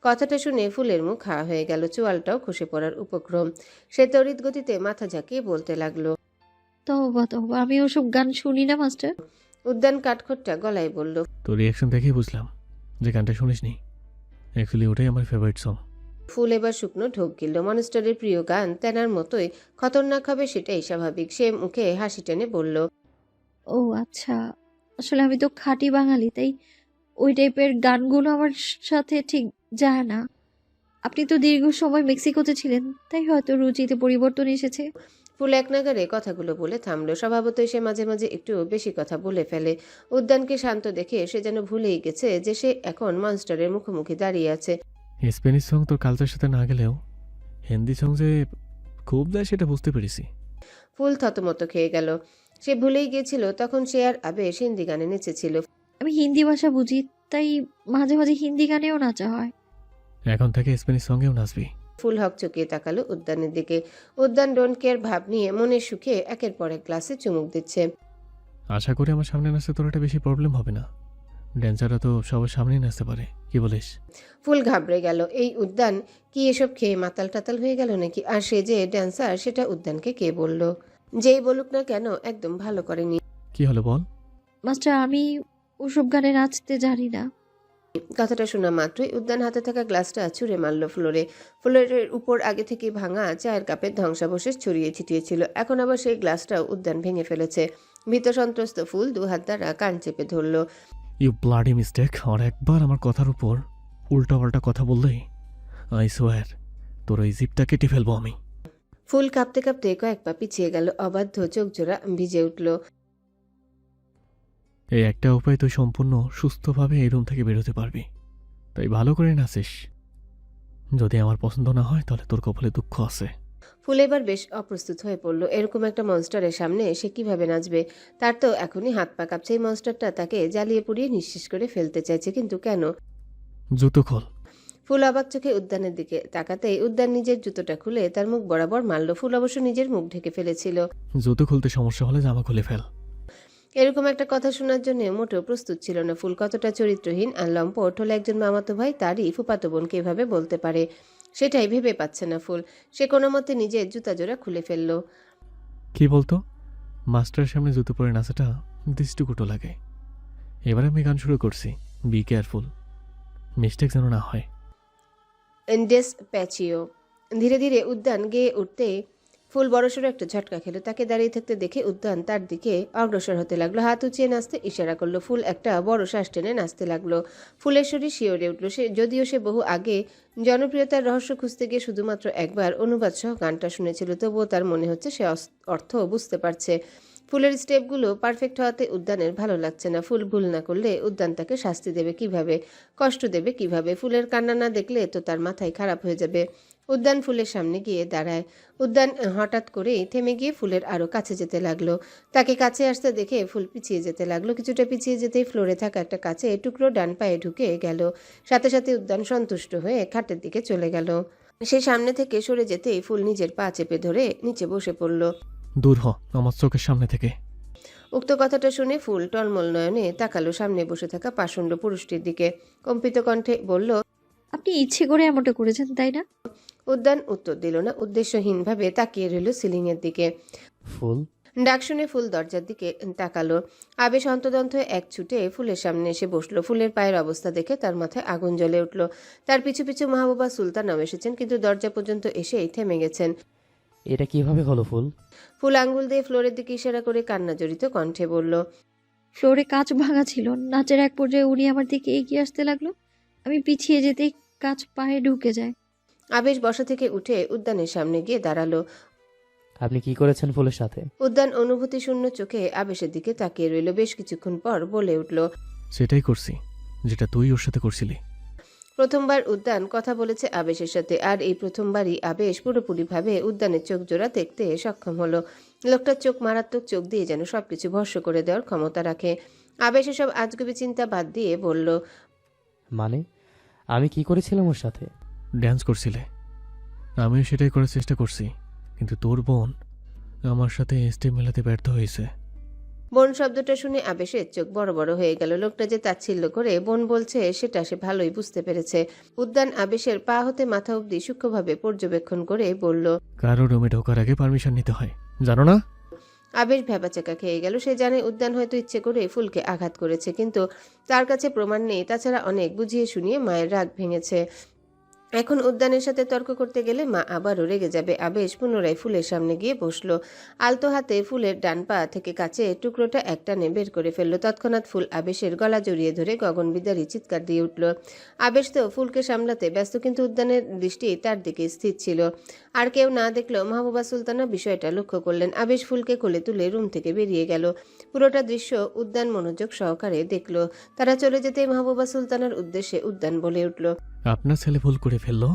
কথাটা শুনে ফুলের মুখ হা হয়ে গেল। চোয়ালটাও খসে পড়ার উপক্রম। সে তড়িৎ গতিতে মাথা ঝাঁকিয়ে বলতে লাগলো। তহবা তহবা, আমি ওসব গান শুনি না মাস্টার। উদ্যান কাঠখোট্টা গলায় বলল। তোর রিয়াকশন দেখেই বুঝলাম যে গানটা শুনিসনি। অ্যাকচুয়ালি ওটাই আমার ফেভারিট সং। ফুল এবার শুকনো ঢোক গিলল। মনস্টারের প্রিয় গান তেনার মতোই খতরনাক হবে সেটাই স্বাভাবিক। সে মুখে হাসি টেনে বলল। ও আচ্ছা, আসলে আমি তো খাঁটি বাঙালি, তাই ওই টাইপের গানগুলো আমার সাথে ঠিক যায় না। আপনি তো দীর্ঘ সময় মেক্সিকোতে ছিলেন, তাই হয়তো রুচিতে পরিবর্তন এসেছে। ফুল এক নাগারে কথাগুলো বলে থামলো। স্বভাবতই সে মাঝে মাঝে একটু বেশি কথা বলে ফেলে। উদ্যানকে শান্ত দেখে সে যেন ভুলেই গেছে যে সে এখন মনস্টারের মুখোমুখি দাঁড়িয়ে আছে। স্প্যানিশ সং তোর কালচার সাথে না গেলেও হিন্দি সং যে খুব যায় সেটা বুঝতে পেরেছি। ফুল থতমত খেয়ে গেল। সে ভুলেই গিয়েছিল তখন সে আর আবেশ হিন্দি গানে নেচেছিল। আমি হিন্দি ভাষা বুঝি, তাই মাঝে মাঝে হিন্দি গানেও নাচা হয়। এখন থেকে স্প্যানিশ সঙ্গেও নাচবি। ফুল হক চকিয়ে তাকালো উদ্যানের দিকে। উদ্যান ডোন্ট কেয়ার ভাব নিয়ে মনের সুখে একের পর এক গ্লাসে চুমুক দিচ্ছে। আশা করি আমার সামনে নাচতে তোর একটা বেশি প্রবলেম হবে না। ড্যান্সাররা তো সবার সামনেই নাচতে পারে, কি বলিস? ফুল ঘাবড়ে গেল। এই উদ্যান কি এসব খেয়ে মাতাল টাতাল হয়ে গেল নাকি? আর সে যে ড্যান্সার সেটা উদ্যানকে কে বলল? যেই বলুক না কেন একদম ভালো করেনি। কি হলো বল? মাস্টার, আমি ওসব গানে নাচতে জানি না। কথাটা শোনা মাত্রই উদ্যান হাতে থাকা গ্লাসটা ছুঁড়ে মারল ফ্লোরে। ফ্লোরের উপর আগে থেকে ভাঙা চায়ের কাপের ধ্বংসাবশেষ ছড়িয়ে ছিটিয়েছিল। এখন আবার সেই গ্লাসটাও উদ্যান ভেঙে ফেলেছে। ভীত সন্ত্রস্ত ফুল দু হাত দ্বারা কান চেপে ধরল। You bloody mistake. আর একবার আমার কথার উপর উল্টাপাল্টা কথা বললেই আই সোয়ার তোর ওই জিপটা কেটে ফেলবো আমি। ফুল কাঁপতে কাঁপতে কয়েক পা পিছিয়ে গেল। অবাধ্য চোখ জোড়া ভিজে উঠল। এই একটা উপায় তুই সম্পূর্ণ সুস্থভাবে এই রুম থেকে বেরোতে পারবি, তাই ভালো করে নাচিস। যদি আমার পছন্দ না হয় তাহলে তোর কপালে দুঃখ আছে। ফুল এবার বেশ অপ্রস্তুত হয়ে পড়ল। এরকম একটা মনস্টারের সামনে সে কিভাবে নাচবে? তার তো এখনই হাত পা কাঁপছে। এই মনস্টারটা তাকে জ্বালিয়ে পুড়িয়ে নিঃশেষ করে ফেলতে চাইছে, কিন্তু কেন? জুতো খোল। ফুল অবাক চোখে উদ্যানের দিকে তাকাতেই উদ্যান নিজের জুতোটা খুলে তার মুখ বরাবর মারল। ফুল অবশ্য নিজের মুখ ঢেকে ফেলেছিল। জুতো খুলতে সমস্যা হলে জামা খুলে ফেল। এরকম একটা কথা শোনার জন্য মোটেও প্রস্তুত ছিল না ফুল। কতটা চরিত্রহীন আর লম্পট হলে একজন মামাতো ভাই তারই ফুফাতো বোনকে এভাবে বলতে পারে, সেটাই ভেবে পাচ্ছে না ফুল। সে কোনো মতে নিজের জুতা জোড়া খুলে ফেলল। কি বলতো? মাস্টারের সামনে জুতো পরে নাচাটা দৃষ্টিকটু লাগে। এবার আমি গান শুরু করছি, বি কেয়ারফুল, মিস্টেক যেন না হয়। ডেস প্যাচিও। ধীরে ধীরে উদ্যান গেয়ে উঠতে ফুল বড়সড় একটা ঝটকা খেলো। তাকে দাঁড়িয়ে থাকতে দেখে উদ্যান তার দিকে অগ্রসর হতে লাগলো। হাত উঁচিয়ে নাচতে ইশারা করলো। ফুল একটা বড় শ্বাস টেনে নাচতে লাগলো। ফুলের শরীর শিওরে উঠল। যদিও সে বহু আগে জনপ্রিয়তার রহস্য খুঁজতে গিয়ে শুধুমাত্র একবার অনুবাদ সহ গানটা শুনেছিল, তবুও তার মনে হচ্ছে সে অর্থ বুঝতে পারছে। ফুলের স্টেপগুলো পারফেক্ট হওয়াতে উদ্যানের ভালো লাগছে না। ফুল ভুল না করলে উদ্যান তাকে শাস্তি দেবে কিভাবে, কষ্ট দেবে কিভাবে? ফুলের কান্না না দেখলে তো তার মাথায় খারাপ হয়ে যাবে। উদ্যান ফুলের সামনে গিয়ে দাঁড়ায়। উদ্যান হঠাৎ করেই থেমে গিয়ে ফুলের আরো কাছে যেতে লাগলো। তাকে কাছে আসতে দেখে ফুল পিছিয়ে যেতে লাগলো। কিছুটা পিছিয়ে যেতেই ফ্লোরে থাকা একটা কাছে টুকরো ডান পায়ে ঢুকে গেল। সাথে সাথে উদ্যান সন্তুষ্ট হয়ে খাটের দিকে চলে গেল। সে সামনে থেকে সরে যেতেই ফুল নিজের পা চেপে ধরে নিচে বসে পড়ল। দূর হ আমার চোখের সামনে থেকে। উক্ত কথাটা শুনে ফুল টলমল নয়নে তাকালো সামনে বসে থাকা পাষণ্ড পুরুষটির দিকে। কম্পিত কণ্ঠে বলল, আপনি ইচ্ছে করে এমনটা করেছেন, তাই না? উদ্যান উত্তর দিল না। উদ্দেশ্যহীনভাবে তাকিয়ে রইল সিলিংয়ের দিকে। ফুল, ডাক শুনে ফুল দরজার দিকে তাকালো। আবেশ অন্তদন্ত এক ছুটে ফুলের সামনে এসে বসলো। ফুলের পায়ের অবস্থা দেখে তার মাথায় আগুন জ্বলে উঠল। তার পিছু পিছু মাহবুবা সুলতানাও এসেছেন, কিন্তু দরজা পর্যন্ত এসেই থেমে গেছেন। এটা কিভাবে হলো ফুল? ফুল আঙ্গুল দিয়ে ফ্লোরের দিকে ইশারা করে কান্না জড়িত কণ্ঠে বলল, ফ্লোরে কাঁচ ভাঙা ছিল। নাচের এক পর্যায়ে উনি আমার দিকে এগিয়ে আসতে লাগলো। আমি পিছিয়ে যেতেই কাঁচ পায়ে ঢুকে যায়। আবেশ বসা থেকে উঠে উদ্যানের সামনে গিয়ে দাঁড়ালো। আপনি কি করেছেন ফুলের সাথে? উদ্যান অনুভূতি শূন্য চোখে আবেশের দিকে তাকিয়ে রইল। বেশ কিছুক্ষণ পর বলে উঠল, সেটাই করছি যেটা তুই ওর সাথে করছিলি। প্রথমবার উদ্যান কথা বলেছে আবেশের সাথে, আর এই প্রথমবারই আবেশ পুরোপুরিভাবে উদ্যানের চোখ জোড়া দেখতে সক্ষম হলো। লোকটার চোখ মারাত্মক, চোখ দিয়ে যেন সবকিছু ভস্ম করে দেওয়ার ক্ষমতা রাখে। আবেশ এসব আজগুবি চিন্তা বাদ দিয়ে বলল, মানে আমি কি করেছিলাম ওর সাথে? ড্যান্স করছিলে, আমিও সেটাই করার চেষ্টা করছি, কিন্তু তোর বোন আমার সাথে স্টেপ মেলাতে ব্যর্থ হয়েছে। বোন শব্দটা শুনে আবেশের চোখ বড় বড় হয়ে গেল। লোকটা যে তাচ্ছিল্য করে বোন বলছে সেটা সে ভালোই বুঝতে পেরেছে। উদ্যান আবেশের পা হতে মাথা অবধি সূক্ষ্মভাবে পর্যবেক্ষণ করে বলল, কারো রুমে ঢোকার আগে পারমিশন নিতে হয়, জানো না? আবেশ ভ্যাবাচাকা খেয়ে গেল। সে জানে উদ্যান হয়তো ইচ্ছে করে ফুলকে আঘাত করেছে, কিন্তু তার কাছে প্রমাণ নেই। তাছাড়া অনেক বুঝিয়ে শুনিয়ে মায়ের রাগ ভেঙেছে। এখন উদ্যানের সাথে তর্ক করতে গেলে মা আবারও রেগে যাবে। আবেশ পুনরায় ফুলের সামনে গিয়ে বসলো। আলতো হাতে ফুলের ডান পা থেকে কাছে টুকরোটা একটানে বের করে ফেললো। তৎক্ষণাৎ ফুল আবেশের গলা জড়িয়ে ধরে গগন বিদারী চিৎকার দিয়ে উঠল। আবেশ তো ফুলকে সামলাতে ব্যস্ত, কিন্তু উদ্যানের দৃষ্টি তার দিকে স্থির ছিল। আর কেউ না দেখলেও মাহবুবা সুলতানা বিষয়টা লক্ষ্য করলেন। আবেশ ফুলকে কোলে তুলে রুম থেকে বেরিয়ে গেল। পুরোটা দৃশ্য উদ্যান মনোযোগ সহকারে দেখল। তারা চলে যেতে মাহবুবা সুলতানার উদ্দেশ্যে উদ্যান বলে উঠল, আপনার ছেলে ভুল করে ফেললো,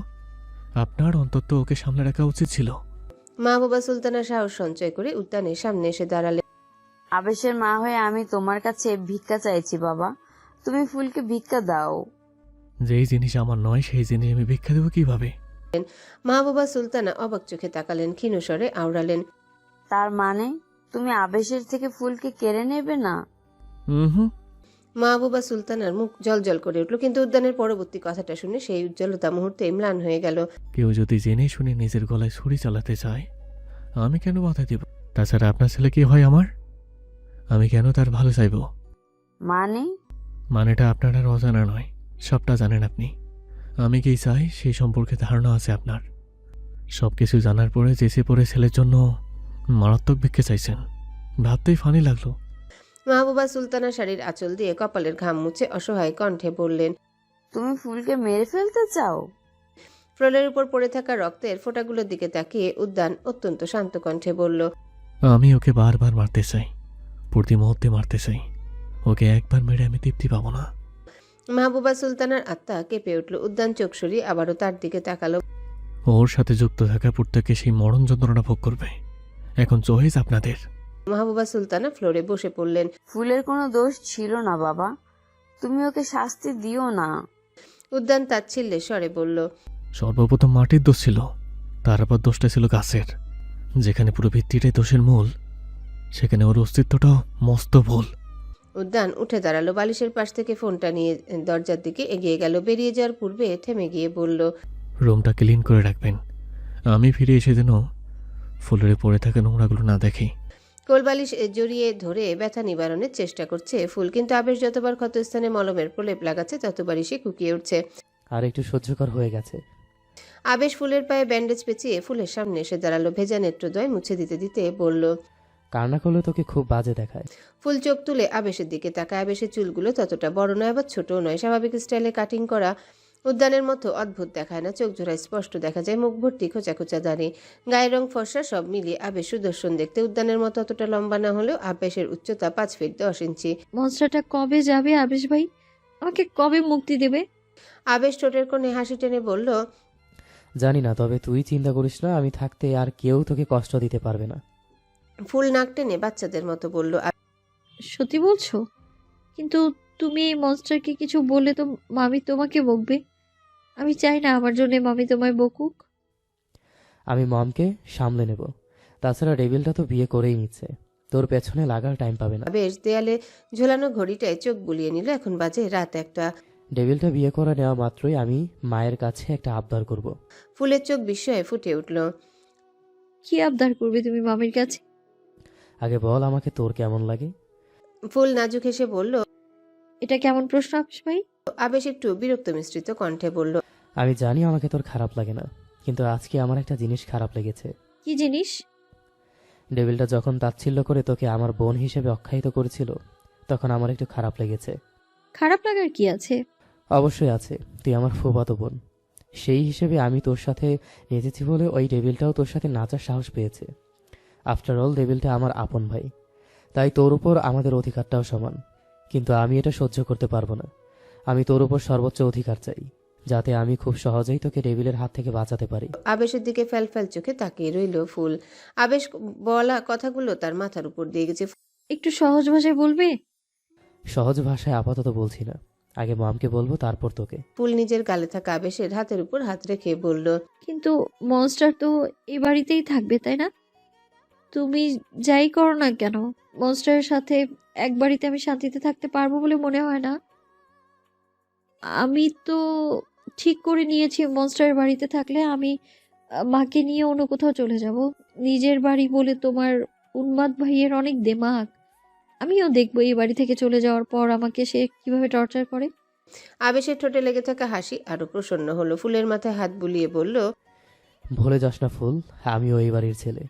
আপনার অন্তত ওকে সামনে রাখা উচিত ছিল। মাহবুবা সুলতানা সাহস সঞ্চয় করে উদ্যানের সামনে এসে দাঁড়ালেন। আবেশের মা হয়ে আমি তোমার কাছে ভিক্ষা চাইছি বাবা, তুমি ফুলকে ভিক্ষা দাও। যেই জিনিস আমার নয় সেই জিনিস আমি ভিক্ষা দেবো কিভাবে? মাহবুবা সুলতানা অবাক চোখে তাকালেন, ক্ষীণস্বরে আওড়ালেন, তার মানে তুমি আবেশের থেকে ফুলকে কেড়ে নেবে না? হুম। মাহবুবা সুলতানার মুখ জলজল করে উঠল, কিন্তু উদ্যানের পরবর্তী কথাটা শুনে সেই উজ্জ্বলতা মুহূর্তে ম্লান হয়ে গেল। কেউ যদি জেনে শুনে নিজের গলায় ছুরি চালাতে চায়, আমি কেন বাধা দেব? তাছাড়া আপনার ছেলে কি হয় আমার? আমি কেন তার ভালো চাইব? মানে? মানেটা আপনার আর অজানা নয়, সবটা জানেন আপনি। আমি কি চাই সেই সম্পর্কে ধারণা আছে আপনার। সব কিছু জানার পরে চেঁচে পড়ে ছেলের জন্য মারাত্মক ভিক্ষে চাইছেন, ভাবতেই ফানি লাগলো। মাহবুবা সুলতানা শাড়ির আঁচল দিয়ে কপালের ঘাম মুছে অসহায় কণ্ঠে বললেন। তুমি ফুলকে মেরে ফেলতে চাও? ফ্লোরের উপর পড়ে থাকা রক্তের ফোঁটাগুলোর দিকে তাকিয়ে উদ্যান অত্যন্ত শান্ত কণ্ঠে বলল। আমি ওকে বারবার মারতে চাই, প্রতি মুহূর্তে মারতে চাই। ওকে একবার মেরে আমি তৃপ্তি পাবো না। মাহবুবা সুলতানার আত্মা কেঁপে উঠল। উদ্যান চোখ সরিয়ে আবারও তার দিকে তাকালো। ওর সাথে যুক্ত থাকা প্রত্যেকে সেই মরণ যন্ত্রণা ভোগ করবে। এখন চয়েস আপনাদের। মাহবুবা সুলতানা ফ্লোরে বসে পড়লেন। ফুলের কোনো দোষ ছিল না বাবা, তুমি ওকে শাস্তি দিও না। উদ্যান তাচ্ছিল্যের স্বরে বলল। সর্বপ্রথম মাটির দোষ ছিল, তারপর দোষটা ছিল গাছের। যেখানে পুরো ভিত্তিটাই দোষের মূল, সেখানে ওর অস্তিত্বটাও মস্ত ভুল। উদ্যান উঠে দাঁড়ালো। বালিশের পাশ থেকে ফোনটা নিয়ে দরজার দিকে এগিয়ে গেল। বেরিয়ে যাওয়ার পূর্বে থেমে গিয়ে বলল। রুমটা ক্লিন করে রাখবেন। আমি ফিরে এসে যেন ফুলের পড়ে থাকা নোংরাগুলো না দেখি। কোলবালিশ জড়িয়ে ধরে ব্যথা নিবারণের চেষ্টা করছে ফুল, কিন্তু আবেশ যতবার ক্ষতস্থানে মলমের প্রলেপ লাগাচ্ছে ততবারই সে কুকিয়ে উঠছে। আর একটু সহ্যকর হয়ে গেছে। আবেশ ফুলের পায়ে ব্যান্ডেজ পেঁচিয়ে ফুলের সামনে এসে দাঁড়ালো। ভেজা নেত্রদ্বয় মুছে দিতে দিতে বলল। কান্না করলে তোকে খুব বাজে দেখায়। ফুল চোখ তুলে আবেশের দিকে তাকায়। আবেশের চুলগুলো ততটা বড় নয়, আবার ছোটও নয়। স্বাভাবিক স্টাইলে কাটিং করা, উদ্যানের মতো অদ্ভুত দেখায় না। চোখ জোড়ায় স্পষ্ট দেখা যায় মুখ ভর্তি খোঁচা খোঁচা দাড়ি, গায়ের রং ফর্সা। সব মিলিয়ে আবেশ সুদর্শন দেখতে। উদ্যানের মতো অতটা লম্বা না হলেও আবেশের উচ্চতা 5 ফিট 10 ইঞ্চি। মনস্টারটা কবে যাবে আবেশ ভাই? আমাকে কবে মুক্তি দেবে? আবেশ ঠোঁটের কোণে হাসি টেনে বলল। জানি না, তবে তুই চিন্তা করিস না, আমি থাকতে আর কেউ তোকে কষ্ট দিতে পারবে না। ফুল নাক টেনে বাচ্চাদের মতো বলল। সত্যি বলছো? কিন্তু তুমি এই মনস্টারকে কিছু বললে তো মামি তোমাকে বকবে। আমি চাই না আমার জন্য মামি তোমায় বকুক। আমি মমকে সামলে নেব। তাছাড়া ডেভিলটা তো বিয়ে করেই নিচ্ছে, তোর পেছনে লাগার টাইম পাবে না। আবেশ দেয়ালে ঝোলানো ঘড়িটায় চোখ বুলিয়ে নিল। এখন বাজে রাত 1টা। ডেভিলটা বিয়ে করে নেওয়া মাত্রই আমি মায়ের কাছে একটা আবদার করব। ফুলের চোখ বিস্ময়ে ফুটে উঠল। কি আবদার করবে তুমি মামির কাছে? আগে বল আমাকে তোর কেমন লাগে? ফুল নাজুক হেসে বলল। এটা কেমন প্রশ্ন আবেশ ভাই? আবেশ একটু বিরক্ত মিশ্রিত কণ্ঠে বলল। আমি জানি আমাকে তোর খারাপ লাগে না, কিন্তু আজকে আমার একটা জিনিস খারাপ লেগেছে। কি জিনিস? ডেভিলটা যখন তাচ্ছিল্য করে তোকে আমার বোন হিসেবে আখ্যায়িত করেছিল, তখন আমার একটু খারাপ লেগেছে। খারাপ লাগার কি আছে? অবশ্যই আছে, তুই আমার ফুফাতো বোন। সেই হিসেবে আমি তোর সাথে নেচেছি বলে ওই ডেভিলটাও তোর সাথে নাচার সাহস পেয়েছে। আফটার অল ডেভিলটা আমার আপন ভাই, তাই তোর উপর আমাদের অধিকারটাও সমান। কিন্তু আমি এটা সহ্য করতে পারবো না। আমি তোর উপর সর্বোচ্চ অধিকার চাই, যাতে আমি খুব সহজেই তোকে ডেভিলের হাত থেকে বাঁচাতে পারি। আবেশের দিকে ফ্যাল ফ্যাল চোখে তাকিয়ে রইল ফুল। আবেশ বলা কথাগুলো তার মাথার উপর দিয়ে গেছে। একটু সহজ ভাষায় বলবে? সহজ ভাষায় আপাতত বলছি না, আগে মমকে বলবো, তারপর তোকে। ফুল নিজের গালে থাকা আবেশের হাতের উপর হাত রেখে বলল। কিন্তু মনস্টার তো এ বাড়িতেই থাকবে, তাই না? তুমি যাই করো না কেন, মনস্টারের সাথে এক বাড়িতে আমি শান্তিতে থাকতে পারবো বলে মনে হয় না। আমি তো ঠিক করে নিয়েছি মনস্টারের বাড়িতে থাকলে আমি মাকে নিয়ে অন্য কোথাও চলে যাব। নিজের বাড়ি বলে তোমার উন্মাদ ভাইয়ের অনেক দেমাগ। আমিও দেখবো এই বাড়ি থেকে চলে যাওয়ার পর আমাকে সে কিভাবে টর্চার করে। আবেশের ঠোঁটে লেগে থাকা হাসি আরো প্রসন্ন হলো। ফুলের মাথায় হাত বুলিয়ে বলল। ভুলে যাস না ফুল, আমিও এই বাড়ির ছেলে,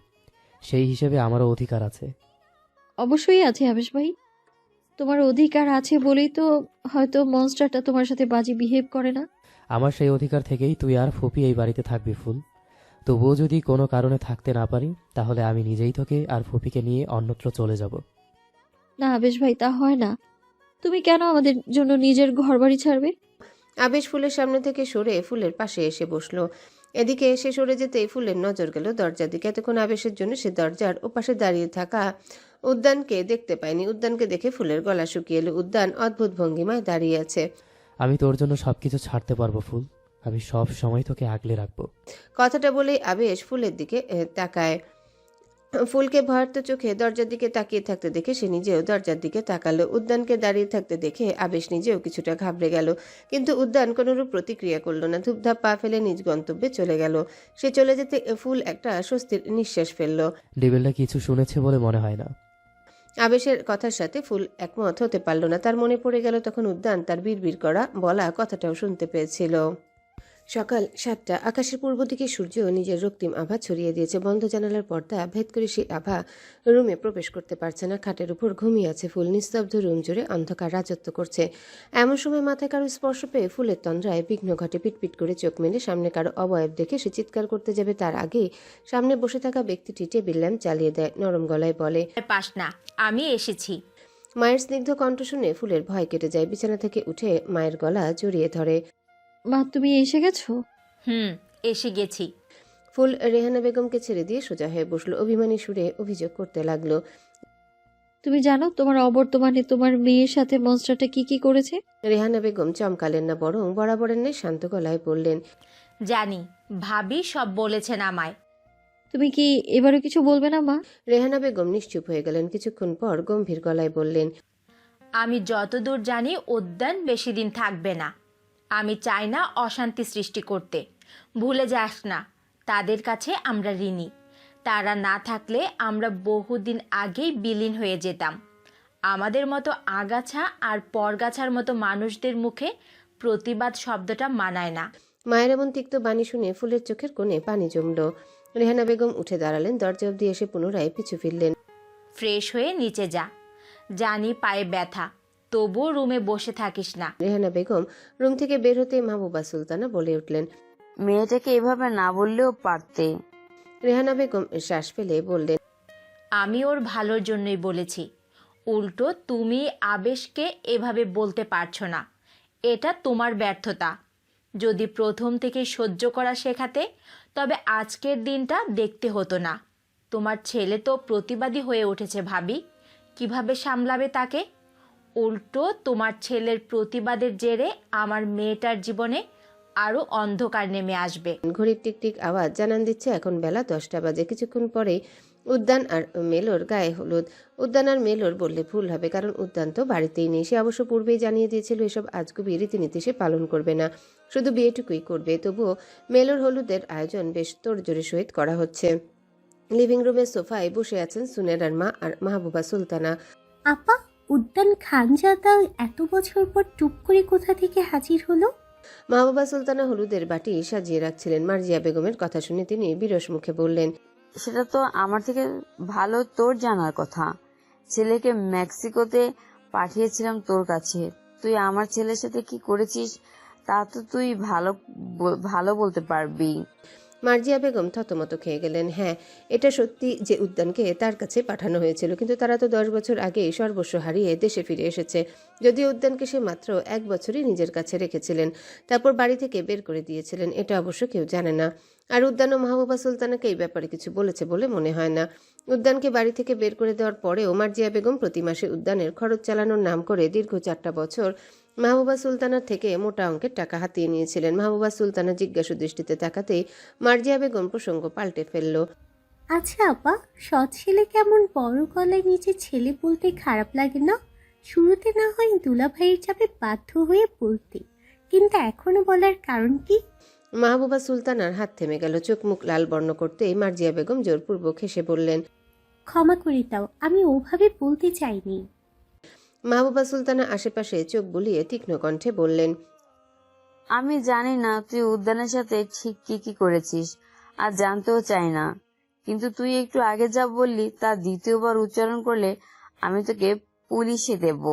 সেই হিসেবে আমারও অধিকার আছে। অবশ্যই আছে আবেশ ভাই, তোমার অধিকার আছে বলেই তো হয়তো মনস্টারটা তোমার সাথে বাজে বিহেভ করে না। আমার সেই অধিকার থেকেই তুই আর ফুপি এই বাড়িতে থাকবি ফুল। তবুও যদি কোনো কারণে থাকতে না পারি, তাহলে আমি নিজেই তোকে আর ফুপিকে নিয়ে অন্যত্র চলে যাব। না আবেশ ভাই, তা হয় না। তুমি কেন আমাদের জন্য নিজের ঘর বাড়ি ছাড়বে? আবেশ ফুলের সামনে থেকে সরে ফুলের পাশে এসে বসলো। এদিকে এসে সরে যেতেই ফুলের নজর গেল দরজার দিকে। এতক্ষণ আবেশের জন্য সে দরজার ওপাশে দাঁড়িয়ে থাকা উদ্যানকে দেখতে পায়নি। উদ্যানকে দেখে ফুলের গলা শুকিয়ে এলো। উদ্যান অদ্ভুত ভঙ্গিমায় দাঁড়িয়ে আছে। আমি তোর জন্য সবকিছু ছাড়তে পারবো ফুল, আমি সব সময় তোকে আগলে রাখবো। কথাটা বলেই আবেশ ফুলের দিকে তাকায়। ফুলকে ভয়ার্ত চোখে দরজার দিকে তাকিয়ে থাকতে দেখে সে নিজেও দরজার দিকে তাকালো। উদ্যানকে দাঁড়িয়ে থাকতে দেখে আবেশ নিজেও কিছুটা ঘাবড়ে গেল, কিন্তু উদ্যান কোনোরূপ প্রতিক্রিয়া করলো না। ধূপধাপ পা ফেলে নিজ গন্তব্যে চলে গেল। সে চলে যেতে ফুল একটা স্বস্তির নিঃশ্বাস ফেলল। ডেভিলটা কিছু শুনেছে বলে মনে হয় না। আবেশের কথার সাথে ফুল একমত হতে পারল না। তার মনে পড়ে গেল তখন উদ্যান তার বিড়বিড় করা বলা কথাটাও শুনতে পেয়েছিল। সকাল 7টা। আকাশের পূর্ব দিকে সূর্য নিজের রক্তিম আভা ছড়িয়ে দিয়েছে। বন্ধ জানালার পর্দা ভেদ করে সেই আভা রুমে প্রবেশ করতে পারছে না। খাটের উপর ঘুমিয়ে আছে ফুল। নিস্তব্ধ রুম জুড়ে অন্ধকার রাজত্ব করছে। এমন সময় মাথায় কারো স্পর্শ পেয়ে ফুলের তন্দ্রায় বিঘ্ন ঘটে। পিটপিট করে চোখ মেলে সামনে কারো অবয়ব দেখে সে চিৎকার করতে যাবে, তার আগেই সামনে বসে থাকা ব্যক্তিটি টেবিল ল্যাম্প চালিয়ে দেয়। নরম গলায় বলে, পাস না, আমি এসেছি। মায়ের স্নিগ্ধ কণ্ঠ শুনে ফুলের ভয় কেটে যায়। বিছানা থেকে উঠে মায়ের গলা জড়িয়ে ধরে। মা, তুমি এসে গেছো? এসে গেছি। ফুল রেহানা বেগমকে ছেড়ে দিয়ে সোজা হয়ে বসলো। অভিমানী সুরে অভিযোগ করতে লাগলো, তুমি জানো তোমার অবর্তমানে তোমার মেয়ের সাথে মনস্টারটা কি করেছে? রেহানা বেগম চমকালেন না, বরং বরাবরের ন্যায় শান্ত গলায় বললেন, জানি, ভাবি সব বলেছেন আমায়। তুমি কি এবারে কিছু বলবে না মা? রেহানা বেগম নিশ্চুপ হয়ে গেলেন। কিছুক্ষণ পর গম্ভীর গলায় বললেন, আমি যতদূর জানি উদ্যান বেশি দিন থাকবে না। আমি চাই না অশান্তি সৃষ্টি করতে। ভুলে যাস না, তাদের কাছে আমরা ঋণী। তারা না থাকলে আমরা বহুদিন আগেই বিলীন হয়ে যেতাম। আমাদের মতো আগাছা আর পরগাছার মতো মানুষদের মুখে প্রতিবাদ শব্দটা মানায় না। মায়ের এমন তিক্ত বাণী শুনে ফুলের চোখের কোণে পানি জমল। রেহানা বেগম উঠে দাঁড়ালেন। দরজা অবধি এসে পুনরায় পিছু ফিরলেন। ফ্রেশ হয়ে নিচে যা। জানি পায়ে ব্যথা, তবুও রুমে বসে থাকিস না। রেহানা বেগম রুম থেকে বের হতে মাহবুবা সুলতানা বলে উঠলেন, মেয়েটাকে এভাবে না বললেও পারতে। রেহানা বেগম শ্বাস ফেলে বললেন, আমি ওর ভালোর জন্যই বলেছি। উল্টো তুমি আবেশকে এভাবে বলতে পারছো না, এটা তোমার ব্যর্থতা। যদি প্রথম থেকে সহ্য করা শেখাতে, তবে আজকের দিনটা দেখতে হতো না। তোমার ছেলে তো প্রতিবাদী হয়ে উঠেছে ভাবি, কিভাবে সামলাবে তাকে? উল্টো তোমার ছেলের প্রতিবাদের জেরে আমার মেয়েটার জীবনে আরও অন্ধকার নেমে আসবে। ঘড়ির টিকটিক আওয়াজ জানান দিচ্ছে এখন বেলা 10টা বাজে। কিছুক্ষণ পরেই উদ্যান আর মেলোর গায়ে হলুদ। উদ্যান আর মেলোর বললে ভুল হবে, কারণ উদ্যান তো বাড়িতেই নেই। সে অবশ্য পূর্বেই জানিয়ে দিয়েছিল এসব আজগুবি রীতিনীতি সে পালন করবে না, শুধু বিয়েটুকুই করবে। তবুও মেলোর হলুদের আয়োজন বেশ তোড়জোড়ের সহিত করা হচ্ছে। লিভিং রুমের সোফায় বসে আছেন সুনেরার মা আর মাহবুবা সুলতানা। আপা, উদ্যান খানজাদা এত বছর পর টুপ করে কোথা থেকে হাজির হলো? মাহবুবা সুলতানা হলুদের বাটি সাজিয়ে রাখছিলেন। মার্জিয়া বেগমের কথা শুনে তিনি বিরস মুখে বললেন, সেটা তো আমার থেকে ভালো তোর জানার কথা। ছেলেকে মেক্সিকোতে পাঠিয়েছিলাম তোর কাছে। তুই আমার ছেলের সাথে কি করেছিস তা তো তুই ভালো বলতে পারবি। মার্জিয়া বেগম থতমত খেয়ে গেলেন। হ্যাঁ, এটা সত্যি যে উদ্যানকে তার কাছে পাঠানো হয়েছিল, কিন্তু তারা তো 10 বছর আগে সর্বস্ব হারিয়ে দেশে ফিরে এসেছে। যদিও উদ্যানকে সে মাত্র 1 বছরই নিজের কাছে রেখেছিলেন, তারপর বাড়ি থেকে বের করে দিয়েছিলেন, এটা অবশ্য কেউ জানে না। আর উদ্যান ও মাহবুবা সুলতানাকে এই ব্যাপারে কিছু বলেছে বলে মনে হয় না। উদ্যানকে বাড়ি থেকে বের করে দেওয়ার পরেও মার্জিয়া বেগম প্রতি মাসে উদ্যানের খরচ চালানোর নাম করে দীর্ঘ 4টা বছর মাহবুবা সুলতানার থেকে মোটা অঙ্কের টাকা হাতিয়ে নিয়েছিলেন। মাহবুবা সুলতানা জিজ্ঞাসু দৃষ্টিতে তাকাতেই মার্জিয়া বেগম প্রসঙ্গ পাল্টে ফেলল। আচ্ছা আপা, সৎ ছেলে কেমন বড় গলায় নিজের ছেলে বলতে খারাপ লাগে না? শুরুতে না হয় দুলাভাইয়ের চাপে বাধ্য হয়ে বলতে, কিন্তু এখনো বলার কারণ কি? মাহবুবা সুলতানার হাত থেমে গেল। চোখ মুখ লাল বর্ণ করতেই মার্জিয়া বেগম জোরপূর্বক হেসে বললেন, ক্ষমা করে দাও, আমি ওভাবে বলতে চাইনি। মাহবুবা সুলতানা আশেপাশে চোখ বুলিয়ে তীক্ষ্ণ কণ্ঠে বললেন, আমি জানি না তুই উদ্যানের সাথে ঠিক কি করেছিস, আর জানতেও চাই না। কিন্তু তুই একটু আগে যা বললি তা দ্বিতীয়বার উচ্চারণ করলে আমি তোকে পুলিশে দেব।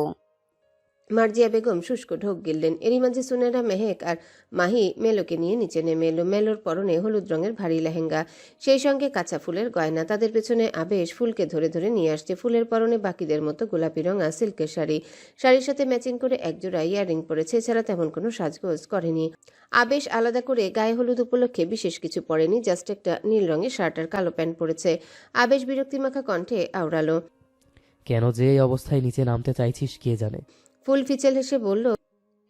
মার্জিয়া বেগম শুষ্ক ঢোক গিললেন। এরই মাঝে সুনেরা, মেহেক আর মাহি মেলোকে নিয়ে নিচে নেমে এলো। মেলোর পরনে হলুদ রঙের ভারী লেহেঙ্গা, সেই সঙ্গে কাঁচা ফুলের গয়না। তাদের পেছনে আবেশ ফুলকে ধরে ধরে নিয়ে আসছে। ফুলের পরনে বাকিদের মতো গোলাপি রঙা সিল্কের শাড়ি, শাড়ির সাথে ম্যাচিং করে একজোড়া ইয়ারিং পরেছে, এছাড়া তেমন কোনো সাজগোজ করেনি। আবেশ আলাদা করে গায়ে হলুদ উপলক্ষে বিশেষ কিছু পরেনি, জাস্ট একটা নীল রঙের শার্ট আর কালো প্যান্ট পরেছে। আবেশ বিরক্তিমাখা কণ্ঠে আওড়ালো, কেন যে এই অবস্থায় নিচে নামতে চাইছিস কে জানে। ফুল ফিচেল হেসে বলল,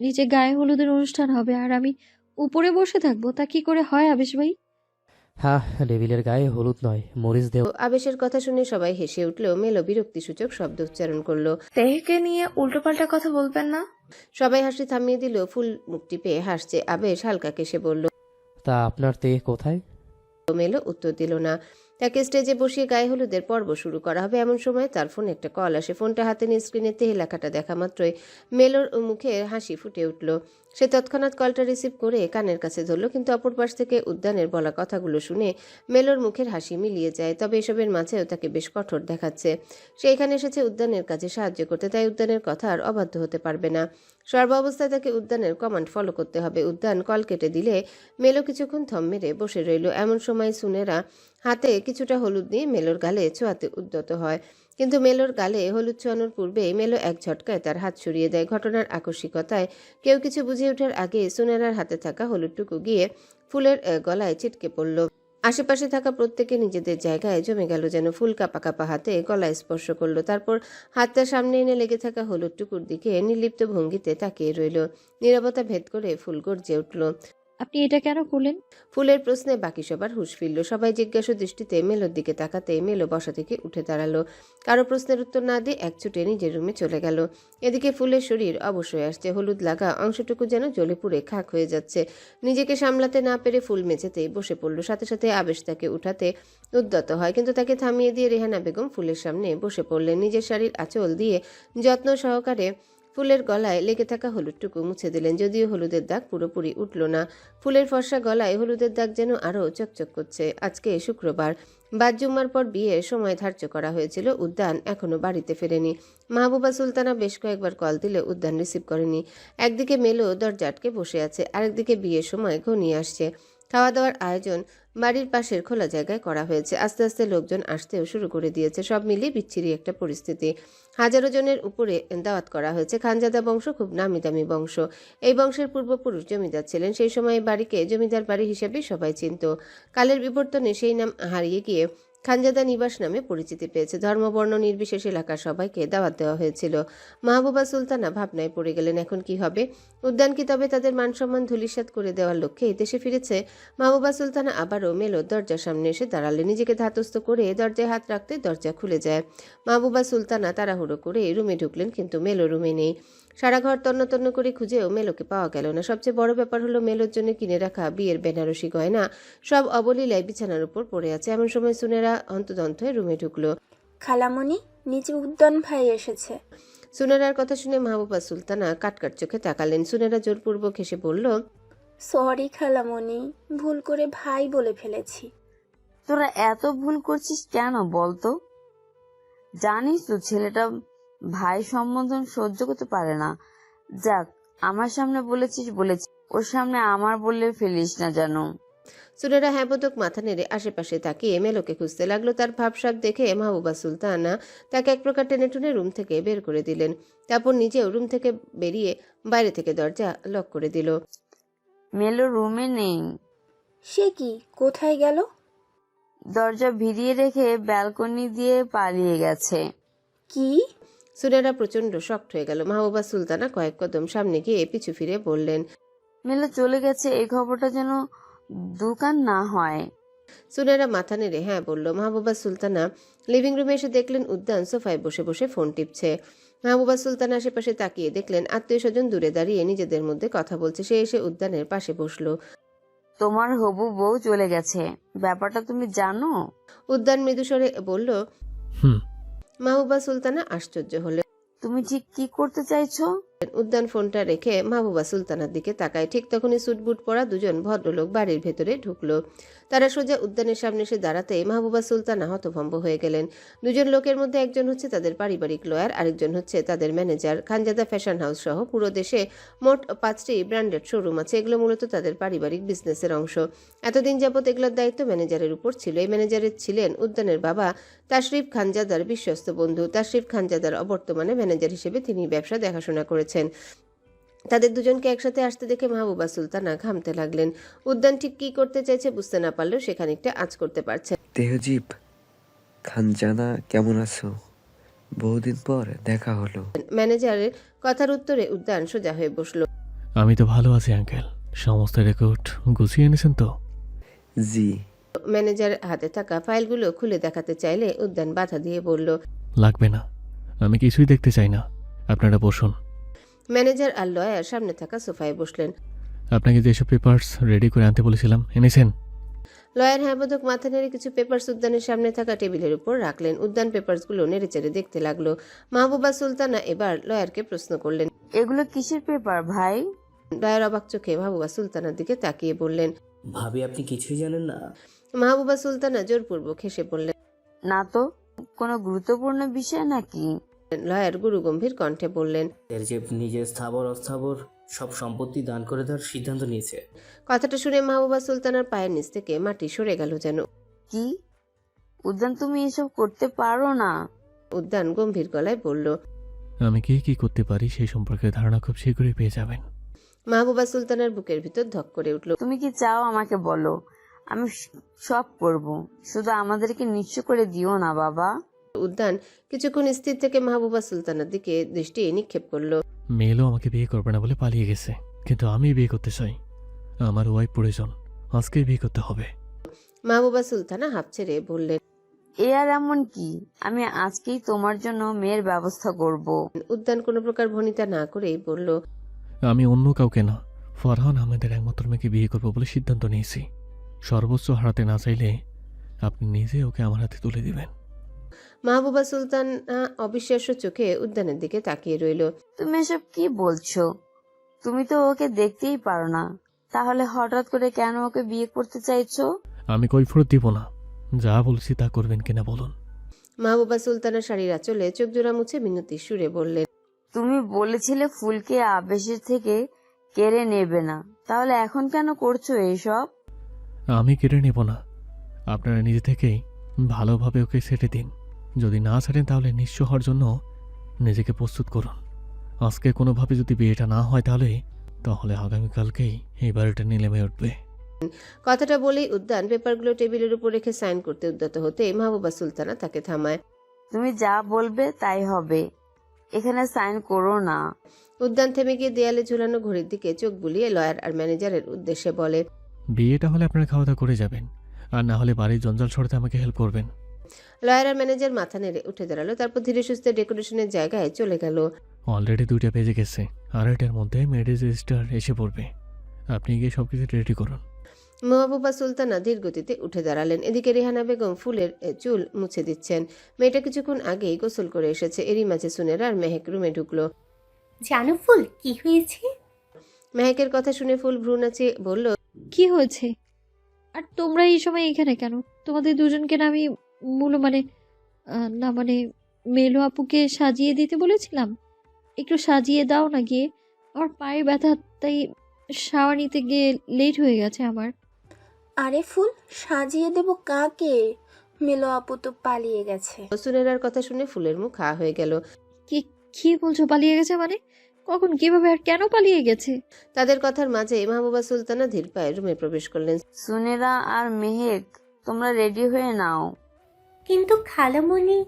নিচে গায়ে হলুদের অনুষ্ঠান হবে আর আমি উপরে বসে থাকবো, তা কি করে হয় আবেশ ভাই? হ্যাঁ, ডেভিলের গায়ে হলুদ নয়, মরিচ দেও। আবেশের কথা শুনে সবাই হেসে উঠলেও মেলো বিরক্তিসূচক শব্দ উচ্চারণ করলো। তেহকে নিয়ে উল্টোপাল্টা কথা বলবেন না। সবাই হাসি থামিয়ে দিল। ফুল মুখ টিপে হাসছে। আবেশ হালকা কেসে বলল, তা আপনার তে কোথায়? মেলো উত্তর দিল না। তাকে স্টেজে বসিয়ে গায়ে হলুদের পর্ব শুরু করা হবে। এমন সময় তার ফোনে একটা কল আসে। ফোনটা হাতে নিয়ে স্ক্রিনে তেহে লেখাটা দেখা মাত্রই মেলোর মুখে হাসি ফুটে উঠল। সে তৎক্ষণাৎ কলটা রিসিভ করে কানের কাছে ধরল, কিন্তু অপর পাশ থেকে উদ্যানের বলা কথাগুলো শুনে মেলোর মুখের হাসি মিলিয়ে যায়। তবে এসবের মাঝেও তাকে বেশ কঠোর দেখাচ্ছে। সে এখানে এসেছে উদ্যানের কাজে সাহায্য করতে, তাই উদ্যানের কথা আর অবাধ্য হতে পারবে না। সর্বাবস্থায় তাকে উদ্যানের কমান্ড ফলো করতে হবে। উদ্যান কল কেটে দিলে মেলো কিছুক্ষণ থম মেরে বসে রইল। এমন সময় সুনেরা হাতে কিছুটা হলুদ নিয়ে মেলোর গালে ছোঁয়াতে উদ্যত হয়, কিন্তু মেলোর গালে হলুদ ছোঁয়ানোর পূর্বেই মেলো এক ঝটকায় তার হাত সরিয়ে দেয়। ঘটনার আকস্মিকতায় কেউ কিছু বুঝে ওঠার আগে সুনেরার হাতে থাকা হলুদটুকু গিয়ে ফুলের গলায় ছিটকে পড়ল। আশেপাশে থাকা প্রত্যেকে নিজেদের জায়গায় জমে গেল, যেন ফুল কাপা কাপা হাতে গলায় স্পর্শ করলো। তারপর হাতটা সামনে এনে লেগে থাকা হলুদটুকুর দিকে নির্লিপ্ত ভঙ্গিতে তাকিয়ে রইল। নীরবতা ভেদ করে ফুল গর্জে উঠল। আপনি এটা কেন করলেন? ফুলের প্রশ্নে বাকি সবার হুঁশ ফিরল। সবাই জিজ্ঞাসা দৃষ্টিতে মেলোর দিকে তাকাতেই মেলো বসা থেকে উঠে দাঁড়ালো। কারো প্রশ্নের উত্তর না দিয়ে এক ছুটে নিজের রুমে চলে গেল। এদিকে ফুলের শরীর অবশ্যই আসছে, হলুদ লাগা অংশটুকু যেন জ্বলে পুড়ে খাক হয়ে যাচ্ছে। নিজেকে সামলাতে না পেরে ফুল মেঝেতেই বসে পড়ল। সাথে সাথে আবেশ তাকে উঠাতে উদ্যত হয়, কিন্তু তাকে থামিয়ে দিয়ে রেহানা বেগম ফুলের সামনে বসে পড়লেন। নিজের শাড়ির আঁচল দিয়ে যত্ন সহকারে ফুলের গলায় লেগে থাকা হলুদটুকু মুছে দিলেন, যদিও হলুদের দাগ পুরোপুরি উঠল না। ফুলের ফর্সা গলায় হলুদের দাগ যেন আরও চকচক করছে। আজকে শুক্রবার, বাদ জুম্মার পর বিয়ের সময় ধার্য করা হয়েছিল। উদ্যান এখনো বাড়িতে ফেরেনি। মাহবুবা সুলতানা বেশ কয়েকবার কল দিলে উদ্যান রিসিভ করেনি। একদিকে মেলো দরজা আটকে বসে আছে, আরেকদিকে বিয়ের সময় ঘনিয়ে আসছে। খাওয়া দাওয়ার আয়োজন বাড়ির পাশের খোলা জায়গায় করা হয়েছে। আস্তে আস্তে লোকজন আসতেও শুরু করে দিয়েছে। সব মিলিয়ে বিচ্ছিরি একটা পরিস্থিতি। হাজারো জনের উপরে দাওয়াত করা হয়েছে। খানজাদা বংশ খুব নামি দামি বংশ। এই বংশের পূর্বপুরুষ জমিদার ছিলেন। সেই সময় বাড়িকে জমিদার বাড়ি হিসেবে সবাই চিনত। কালের বিবর্তনে সেই নাম হারিয়ে গিয়ে খানজাদা নিবাস নামে পরিচিতি পেয়েছে। ধর্মবর্ণ নির্বিশেষ এলাকার সবাইকে দাওয়াত দেওয়া হয়েছিল। মাহবুবা সুলতানা ভাবনায় পড়ে গেলেন, এখন কি হবে? উদ্যান কি তবে তাদের মানসম্মান ধূলিসাৎ করে দেওয়ার লক্ষ্যে দেশে ফিরেছে? মাহবুবা সুলতানা আবারও মেলোর দরজার সামনে এসে দাঁড়ালেন। নিজেকে ধাতস্থ করে দরজায় হাত রাখতে দরজা খুলে যায়। মাহবুবা সুলতানা তাড়াহুড়ো করে রুমে ঢুকলেন, কিন্তু মেলো রুমে নেই। সারা ঘর তন্ন তন্ন করে খুঁজেও মেলোকে পাওয়া গেল না। সবচেয়ে বড় ব্যাপার হলো মেলোর জন্য কিনে রাখা বিয়ের বেনারসি গয়না সব অবলীলায় বিছানার উপর পড়ে আছে। এমন সময় সুনেরা হন্তদন্ত হয়ে রুমে ঢুকলো। খালামণি, নিচে উদ্যান ভাই এসেছে। সুনেরার কথা শুনে মাহবুবা সুলতানা কাটকাট চোখে তাকালেন। সুনেরা জোরপূর্বক হেসে বলল, সরি খালামণি, ভুল করে ভাই বলে ফেলেছি। তোরা এত ভুল করছিস কেন বলতো? জানিস তো ছেলেটা ভাই সম্বোধন সহ্য করতে পারে না। যাক, আমার সামনে বলেছিস, ওর সামনে আমার বললে ফেলিস না যেন। সুনেরা হ্যাঁবোধক মাথা নেড়ে আশেপাশে তাকিয়ে মেলোকে খুঁজতে লাগলো। তার ভাবসাব দেখে মাহবুবা সুলতানা তাকে এক প্রকার টেনে টুনে রুম থেকে বের করে দিলেন। তারপর নিজেও রুম থেকে বেরিয়ে বাইরে থেকে দরজা লক করে দিল। মেলো রুমে নেই। সে কি, কোথায় গেল? দরজা ভিড়িয়ে রেখে ব্যালকনি দিয়ে পালিয়ে গেছে। কি? সুনেরা প্রচন্ড শক্ট হয়ে গেল। মাহবুবা সুলতানা কয়েক কদম সামনে গিয়ে পিছু ফিরে বললেন, মেলো চলে গেছে, এই খবরটা যেন দোকান না হয়। সুনেরা মাথা নেড়ে হ্যাঁ বলল। মাহবুবা সুলতানা লিভিং রুমে এসে দেখলেন উদ্যান সোফায় বসে বসে ফোন টিপছে। মাহবুবা সুলতানা আশেপাশে তাকিয়ে দেখলেন আত্মীয় স্বজন দূরে দাঁড়িয়ে নিজেদের মধ্যে কথা বলছে। সে এসে উদ্যানের পাশে বসলো। তোমার হবু বউ চলে গেছে, ব্যাপারটা তুমি জানো? উদ্যান মৃদুস্বরে বলল। হুম। মাহবুবা সুলতানা আশ্চর্য হলেন। তুমি ঠিক কি করতে চাইছো? উদ্যান ফোনটা রেখে মাহবুবা সুলতানার দিকে তাকায়। ঠিক তখনই স্যুটবুট পরা দুজন ভদ্রলোক বাড়ির ভেতরে ঢুকলো। তারা সোজা উদ্যানের সামনে এসে দাঁড়াতেই মাহবুবা সুলতানা হতভম্ব হয়ে গেলেন। দুজন লোকের মধ্যে একজন হচ্ছে তাদের পারিবারিক লয়ার, আরেকজন হচ্ছে তাদের ম্যানেজার। খানজাদা ফ্যাশন হাউস সহ পুরো দেশে মোট 5টি ব্র্যান্ডেড শোরুম আছে। এগুলো মূলত তাদের পারিবারিক বিজনেসের অংশ। এতদিন যাবৎ এগুলোর দায়িত্ব ম্যানেজারের উপর ছিল। এই ম্যানেজারের ছিলেন উদ্যানের বাবা তাশরিফ খানজাদার বিশ্বস্ত বন্ধু। তাশরিফ খানজাদার অবর্তমানে ম্যানেজার হিসেবে তিনি ব্যবসা দেখাশোনা করেছেন। তাদের দুজনকে একসাথে আসতে দেখে মাহবুবা সুলতানা ঘামতে লাগলেন। উদ্যান ঠিক কি করতে চাইছে বুঝতে না পারলেও সে খানিকটা আঁচ করতে পারছে। তেহজিব খানজানা, কেমন আছো? বহুদিন পর দেখা হলো। ম্যানেজারের কথার উত্তরে উদ্যান সোজা হয়ে বসলো। আমি তো ভালো আছি আঙ্কেল। সমস্ত রেকর্ড গুছিয়ে এনেছেন তো? জি। ম্যানেজার হাতে থাকা ফাইলগুলো খুলে দেখাতে চাইলে উদ্যান বাধা দিয়ে বলল, লাগবে না, আমি কিছুই দেখতে চাই না, আপনারা বসুন। ম্যানেজার আর লয়ার সামনে থাকা সোফায় বসলেন। আপনাকে যেসব পেপারস রেডি করে আনতে বলেছিলাম এনেছেন? লয়ার হ্যাঁবোধক মাথা নেড়ে কিছু পেপারস উদ্যানের সামনে থাকা টেবিলের উপর রাখলেন। উদ্যান পেপারসগুলো নেড়েচেড়ে দেখতে লাগলো। মাহবুবা সুলতানা এবার লয়ারকে প্রশ্ন করলেন। এগুলো কিসের পেপার ভাই? লয়ার অবাক চোখে মাহবুবা সুলতানার দিকে তাকিয়ে বললেন। ভাবি আপনি কিছুই জানেন না? মাহবুবা সুলতানা জোরপূর্বক হেসে বললেন। না তো, কোনো গুরুত্বপূর্ণ বিষয় নাকি? লয়ার গুরুগম্ভীর কণ্ঠে বললেন। এর যে নিজের স্থাবর অস্থাবর সব সম্পত্তি দান করে দেওয়ার সিদ্ধান্ত নিয়েছে। কথাটা শুনে মাহবুবা সুলতানার পায়ের নিচ থেকে মাটি সরে গেল যেন। কি উদ্যান, তুমি এসব করতে পারো না? উদ্যান গম্ভীর গলায় বলল। আমি কি করতে পারি সেই সম্পর্কে ধারণা খুব শীঘ্রই পেয়ে যাবেন। মাহবুবা সুলতানার বুকের ভিতর ধক করে উঠল। তুমি কি চাও আমাকে বলো, আমি সব করব, শুধু আমাদেরকে নিঃস্ব করে দিও না বাবা। উদ্যান কিছুক্ষণ স্থির থেকে মাহবুবা সুলতানার দিকে দৃষ্টি নিক্ষেপ করলো। মেয়েও আমাকে বিয়ে করবে না বলে পালিয়ে গেছে, কিন্তু আমি বিয়ে করতে চাই। আমার ওয়াইফ প্রয়োজন, আজকেই বিয়ে করতে হবে। মাহবুবা সুলতানা হাঁপ ছেড়ে বললেন। এ আর এমন কি, আমি আজকেই তোমার জন্য মেয়ের ব্যবস্থা করব। উদ্যান কোনো প্রকার ভনিতা না করেই বলল। আমি অন্য কাউকে না, ফরহান আহমেদের একমাত্র মেয়েকে বিয়ে করবো বলে সিদ্ধান্ত নিয়েছি। সর্বোচ্চ হারাতে না চাইলে আপনি নিজে ওকে আমার হাতে তুলে দিবেন। মাহবুবা সুলতানা অবিশ্বাস্য চোখে উদ্যানের দিকে তাকিয়ে রইল। তুমি এসব কি বলছো? তুমি তো ওকে দেখতেই পারো না, তাহলে হঠাৎ করে কেন ওকে বিয়ে করতে চাইছো? আমি কৈফিয়ত দিব না, যা বলছি তা করবেন কিনা বলুন। মাহবুবা সুলতানা শাড়ির আঁচলে চোখ জোড়া মুছে মিনতির সুরে বললেন। তুমি বলেছিলে ফুলকে আবেশের থেকে কেড়ে নেবে না, তাহলে এখন কেন করছো এইসব? আমি কেড়ে নেব না, আপনারা নিজে থেকেই ভালোভাবে ওকে ছেড়ে দিন। যদি না ছাড়েন তাহলে নিঃস্ব হওয়ার জন্য নিজেকে প্রস্তুত করুন। আজকে কোনোভাবে যদি বিয়েটা না হয় তাহলে আগামীকালকেই এই বাড়িটা নিলামে উঠবে। কথাটা বলেই উদ্যান পেপারগুলো টেবিলের উপর রেখে সাইন করতে উদ্যত হতে মাহবুবা সুলতানা তাকে থামায়। তুমি যা বলবে তাই হবে, এখানে সাইন করো না। উদ্যান থেমে গিয়ে দেয়ালে ঝুলানো ঘড়ির দিকে চোখ বুলিয়ে লয়ার আর ম্যানেজারের উদ্দেশ্যে বলে। বিয়েটা হলে আপনারা খাওয়া দাওয়া করে যাবেন, আর না হলে বাড়ির জঞ্জাল সরাতে আমাকে হেল্প করবেন। লয়ার আর ম্যানেজার মাথা নেড়ে উঠে দাঁড়ালো, তারপর ধীরে সুস্থে ডেকোরেশনের জায়গায় চলে গেল। অলরেডি 2টা বেজে গেছে, আর এটার মধ্যে ম্যারেজ রেজিস্টার এসে পড়বে। আপনি গিয়ে সবকিছু রেডি করুন। মাহবুবা সুলতানা ধীর গতিতে উঠে দাঁড়ালেন। এদিকে রেহানা বেগম ফুলের চুল মুছে দিচ্ছেন। মেয়েটা কিছুক্ষণ আগেই গোসল করে এসেছে। এরই মাঝে সুনেরা আর মেহেক রুমে ঢুকলো। জানো ফুল কি হয়েছে? মেহেকের কথা শুনে ফুল ভ্রু নাচিয়ে বলল। কি হয়েছে? আর তোমরা এই সময় এখানে কেন? তোমাদের দুজনকে না আমি মেলো আপুকে সাজিয়ে দিতে বলেছিলাম, একটু সাজিয়ে দাও না গিয়ে। আমার পায়ে ব্যথা, তাই শাওয়ার নিতে গিয়ে লেট হয়ে গেছে আমার। আরে ফুল, সাজিয়ে দেব কাকে? মেলো আপু তো পালিয়ে গেছে। সুনেরার কথা শুনে ফুলের মুখ হা হয়ে গেল। কি কি বলছো? পালিয়ে গেছে মানে? কখন, কিভাবে, আর কেন পালিয়ে গেছে? তাদের কথার মাঝে মাহবুবা সুলতানা ধীর পায়ে রুমে প্রবেশ করলেন। সুনেরা আর মেহেক, তোমরা রেডি হয়ে নাও। কিন্তু খালামণি।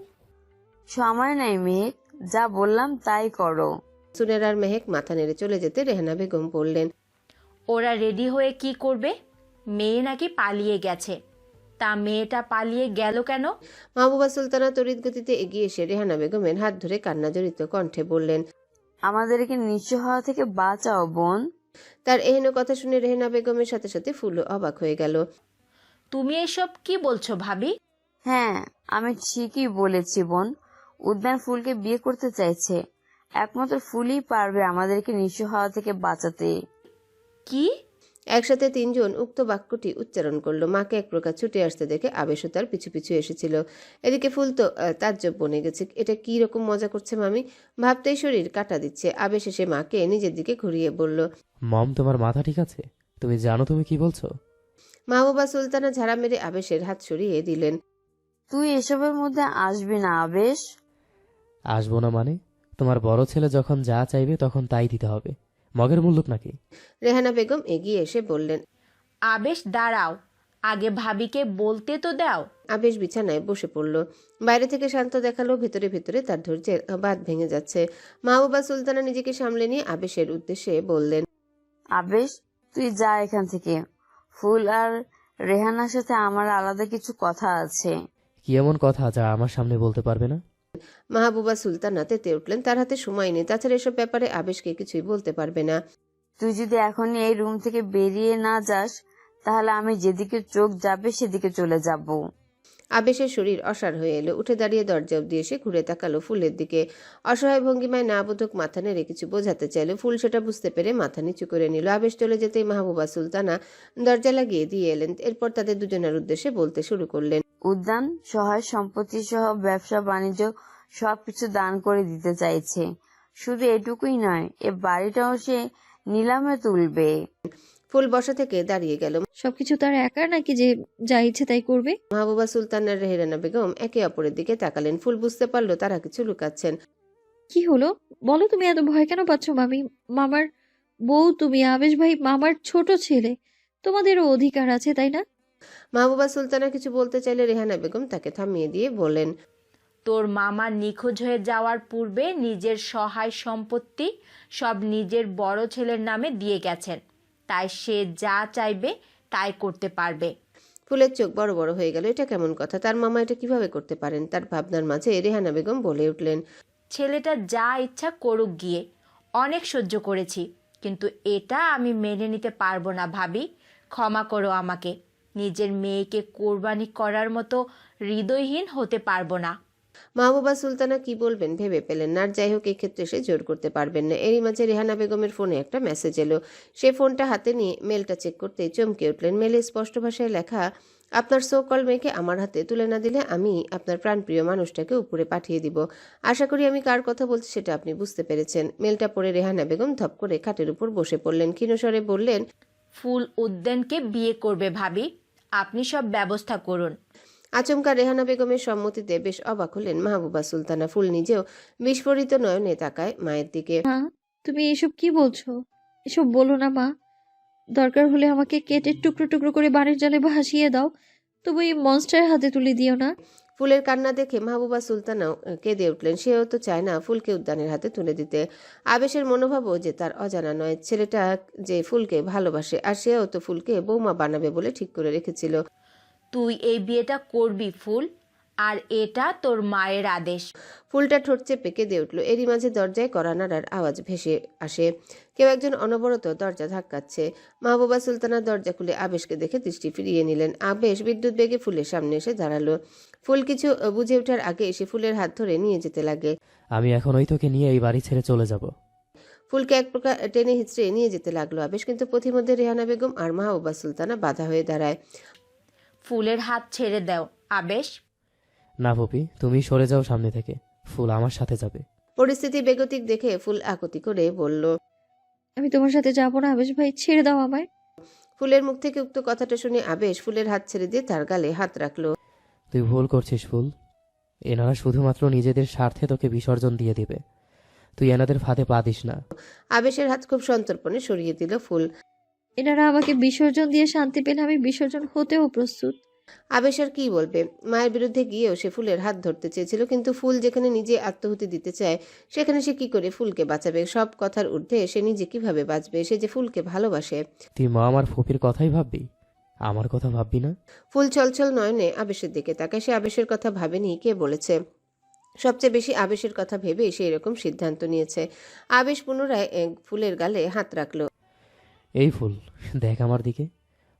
সময় নাই মেহেক, যা বললাম তাই করো। সুনেরা আর মেহেক মাথা নেড়ে চলে যেতে রেহানা বেগম বললেন। ওরা রেডি হয়ে কি করবে? মেয়ে নাকি পালিয়ে গেছে, তা মেয়েটা পালিয়ে গেল কেন? মাহবুবা সুলতানা তড়িৎ গতিতে এগিয়ে এসে রেহানা বেগমের হাত ধরে কান্না জড়িত কণ্ঠে বললেন। আমাদেরকে নিঃস্ব হওয়া থেকে বাঁচাও বোন। তার এহেন কথা শুনে রেহানা বেগমের সাথে সাথে ফুলও অবাক হয়ে গেল। তুমি এসব কি বলছো ভাবি? হ্যাঁ, আমি ঠিকই বলেছি বোন। উদ্যান ফুলকে বিয়ে করতে চাইছে, একমাত্র ফুলই পারবে আমাদেরকে নিঃস্ব হওয়া থেকে বাঁচাতে। কি? একসাথে তিনজন উক্ত বাক্যটি উচ্চারণ করলো। মাকে এক প্রকার ছুটে আসতে দেখে আবেশও তার পিছু পিছু এসেছিল। এদিকে ফুল তো তাজ্জব বনে গেছে। এটা কি রকম মজা করছে মামি, ভাবতেই শরীর কাটা দিচ্ছে। আবেশ এসে মাকে নিজের দিকে ঘুরিয়ে বলল। মম, তোমার মাথা ঠিক আছে? তুমি জানো তুমি কি বলছো? মাহবুবা সুলতানা ঝাড়া মেরে আবেশের হাত সরিয়ে দিলেন। তুই এসবের মধ্যে আসবি না আবেশ। আসবো না মানে? তোমার বড় ছেলে যখন যা চাইবে তখন তাই দিতে হবে, মগের মূল্যক নাকি? রেহানা বেগম এগিয়ে এসে বললেন। আবেশ দাঁড়াও, আগে ভাবিকে বলতে তো দাও। আবেশ বিছানায় বসে পড়ল। বাইরে থেকে শান্ত দেখালো, ভেতরে ভেতরে তার ধৈর্যের বাঁধ ভেঙে যাচ্ছে। মাহবুবা সুলতানা নিজেকে সামলে নিয়ে আবেশের উদ্দেশ্যে বললেন। আবেশ, তুই যা এখান থেকে। ফুল আর রেহানার সাথে আমার আলাদা কিছু কথা আছে। কি এমন কথা যা আমার সামনে বলতে পারবে না? মাহবুবা সুলতানা তেতে উঠলেন। তার হাতে সময় নেই, তাছাড়া এসব ব্যাপারে আবেশকে কিছুই বলতে পারবে না। তুই যদি এখনই এই রুম থেকে বেরিয়ে না যাস, তাহলে আমি যেদিকে চোখ যাবে সেদিকে চলে যাব। আবেশের শরীর অসাড় হয়ে এলো, উঠে দাঁড়িয়ে দরজা অব্দি এসে ঘুরে তাকালো ফুলের দিকে। অসহায় ভঙ্গিমায় না বোধক মাথা নেড়ে কিছু বোঝাতে চাইলো। ফুল সেটা বুঝতে পেরে মাথা নিচু করে নিল। আবেশ চলে যেতেই মাহবুবা সুলতানা দরজা লাগিয়ে দিয়ে এলেন। এরপর তাদের দুজনের উদ্দেশ্যে বলতে শুরু করলেন। উদ্যান, সহায় সম্পত্তি সহ ব্যবসা বাণিজ্য সবকিছু দান করে দিতে চাইছে। শুধু এটুকুই নয়, এ বাড়িটাও সে নিলামে তুলবে। ফুল বসা থেকে দাঁড়িয়ে গেল। সবকিছু তার একার নাকি যে যা ইচ্ছে তাই করবে? মাহবুবা সুলতান আর রেহেরানা বেগম একে অপরের দিকে তাকালেন। ফুল বুঝতে পারলো তারা কিছু লুকাচ্ছেন। কি হলো বলো, তুমি এত ভয় কেন পাচ্ছ? মামি, মামার বউ তুমি, আবেশ ভাই মামার ছোট ছেলে, তোমাদেরও অধিকার আছে তাই না? মাহবুবা সুলতানা কিছু বলতে চাইলে রেহানা বেগম তাকে থামিয়ে দিয়ে বলেন। তোর মামা নিখোঁজ হয়ে যাওয়ার পূর্বে নিজের সহায় সম্পত্তি সব নিজের বড় ছেলের নামে দিয়ে গেছেন, তাই সে যা চাইবে তাই করতে পারবে। ফুলের চোখ বড় বড় হয়ে গেল। এটা কেমন কথা? তার মামা এটা কিভাবে করতে পারেন? তার ভাবনার মাঝে রেহানা বেগম বলে উঠলেন। ছেলেটা যা ইচ্ছা করুক গিয়ে, অনেক সহ্য করেছি, কিন্তু এটা আমি মেনে নিতে পারবো না ভাবি। ক্ষমা করো আমাকে। নিজের মেয়েকে কোরবানি করার মতো হৃদয়হীন হতে পারবো না। মাহবুবা সুলতানা কি বলবেন ভেবে পেলেন না। আর যাই হোক, এই ক্ষেত্রে সে জোর করতে পারবেন না। এরই মাঝে রেহানা বেগমের ফোনে একটা মেসেজ এলো। সে ফোনটা হাতে নিয়ে মেলটা চেক করতেই চমকে উঠলেন। মেলে স্পষ্ট ভাষায় লেখা, আপনার সো কল মেয়েকে আমার হাতে তুলে না দিলে আমি আপনার প্রাণপ্রিয় মানুষটাকে উপরে পাঠিয়ে দিব। আশা করি আমি কার কথা বলছি সেটা আপনি বুঝতে পেরেছেন। মেলটা পড়ে রেহানা বেগম ধপ করে খাটের উপর বসে পড়লেন। ক্ষীণস্বরে বললেন, ফুল উদ্যানকে বিয়ে করবে ভাবি, আপনি সব ব্যবস্থা করুন। আচমকা রেহানা বেগমের সম্মতিতে বেশ অবাক হলেন মাহবুবা সুলতানা। ফুল নিজেও বিস্ফোরিত নয়নে তাকায় মায়ের দিকে। মা, তুমি এসব কি বলছো? এসব বলো না মা। দরকার হলে আমাকে কেটে টুকরো টুকরো করে বাড়ির জালে ভাসিয়ে দাও, তবু এই মনস্টারের হাতে তুলে দিও না। ফুলের কান্না দেখে মাহবুবা সুলতানাও কেঁদে উঠলেন। সেও তো চায় না ফুলকে উদ্যানের হাতে তুলে দিতে। আবেশের মনোভাবও যে তার অজানা নয়। ছেলেটা যে ফুলকে ভালোবাসে, আর সেও তো ফুলকে বৌমা বানাবে বলে ঠিক করে রেখেছিল। তুই এই বিয়েটা করবি ফুল, আর এটা তোর মায়ের আদেশ। ফুলটা ঠোঁট চেপে কেঁদে উঠল। এরই মাঝে দরজায় কড়া নাড়ার আওয়াজ ভেসে আসে। কেউ একজন অনবরত দরজা ধাক্কাচ্ছে। মাহবুবা সুলতানা দরজা খুলে আবেশকে দেখে দৃষ্টি ফিরিয়ে নিলেন। আবেশ বিদ্যুৎ বেগে ফুলের সামনে এসে দাঁড়ালো। ফুল কিছু বুঝে ওঠার আগে এসে ফুলের হাত ধরে নিয়ে যেতে লাগে। আমি এখন ওই তোকে নিয়ে এই বাড়ি ছেড়ে চলে যাব। ফুলকে এক প্রকার টেনে হিচড়ে নিয়ে যেতে লাগলো আবেশ, কিন্তু পথিমধ্যে রেহানা বেগম আর মাহবুবা সুলতানা বাধা হয়ে দাঁড়ায়। ফুলের হাত ছেড়ে দাও আবেশ। না পপি, তুমি সরে যাও সামনে থেকে। ফুল আমার সাথে যাবে। পরিস্থিতি বেগতিক দেখে ফুল আকুতি করে বলল, আমি তোমার সাথে যাবো না আবেশ ভাই, ছেড়ে দাও আমায়। ফুলের মুখ থেকে উক্ত কথাটা শুনে আবেশ ফুলের হাত ছেড়ে দিয়ে তার গালে হাত রাখলো। তুই ভুল করছিস ফুল। এনারা শুধুমাত্র নিজেদের স্বার্থে তোকে বিসর্জন দিয়ে দিবে। তুই এনাদের ফাঁদে পা দিস না। আবেশের হাত খুব সন্তর্পণে সরিয়ে দিল ফুল। এনারা আমাকে বিসর্জন দিয়ে শান্তি পেলে আমি বিসর্জন হতেও প্রস্তুত। আবেশ আর কি বলবে? মায়ের বিরুদ্ধে গিয়েও সে ফুলের হাত ধরতে চেয়েছিল, কিন্তু ফুল যেখানে নিজে আত্মহুতি দিতে চায় সেখানে সে কি করে ফুলকে বাঁচাবে? সব কথার ঊর্ধ্বে সে নিজে কিভাবে বাঁচবে? সে যে ফুলকে ভালোবাসে। তুই মা আমার ফুপির কথাই ভাববি, আমার কথা ভাববি না? ফুল ছলছল নয়নে আবেশের দিকে তাকায়। সে আবেশের কথা ভাবেনি, কে বলেছে? সবচেয়ে বেশি আবেশের কথা ভেবে সে এরকম সিদ্ধান্ত নিয়েছে। আবেশ পুনরায় ফুলের গালে হাত রাখলো। এই ফুল, দেখ আমার দিকে।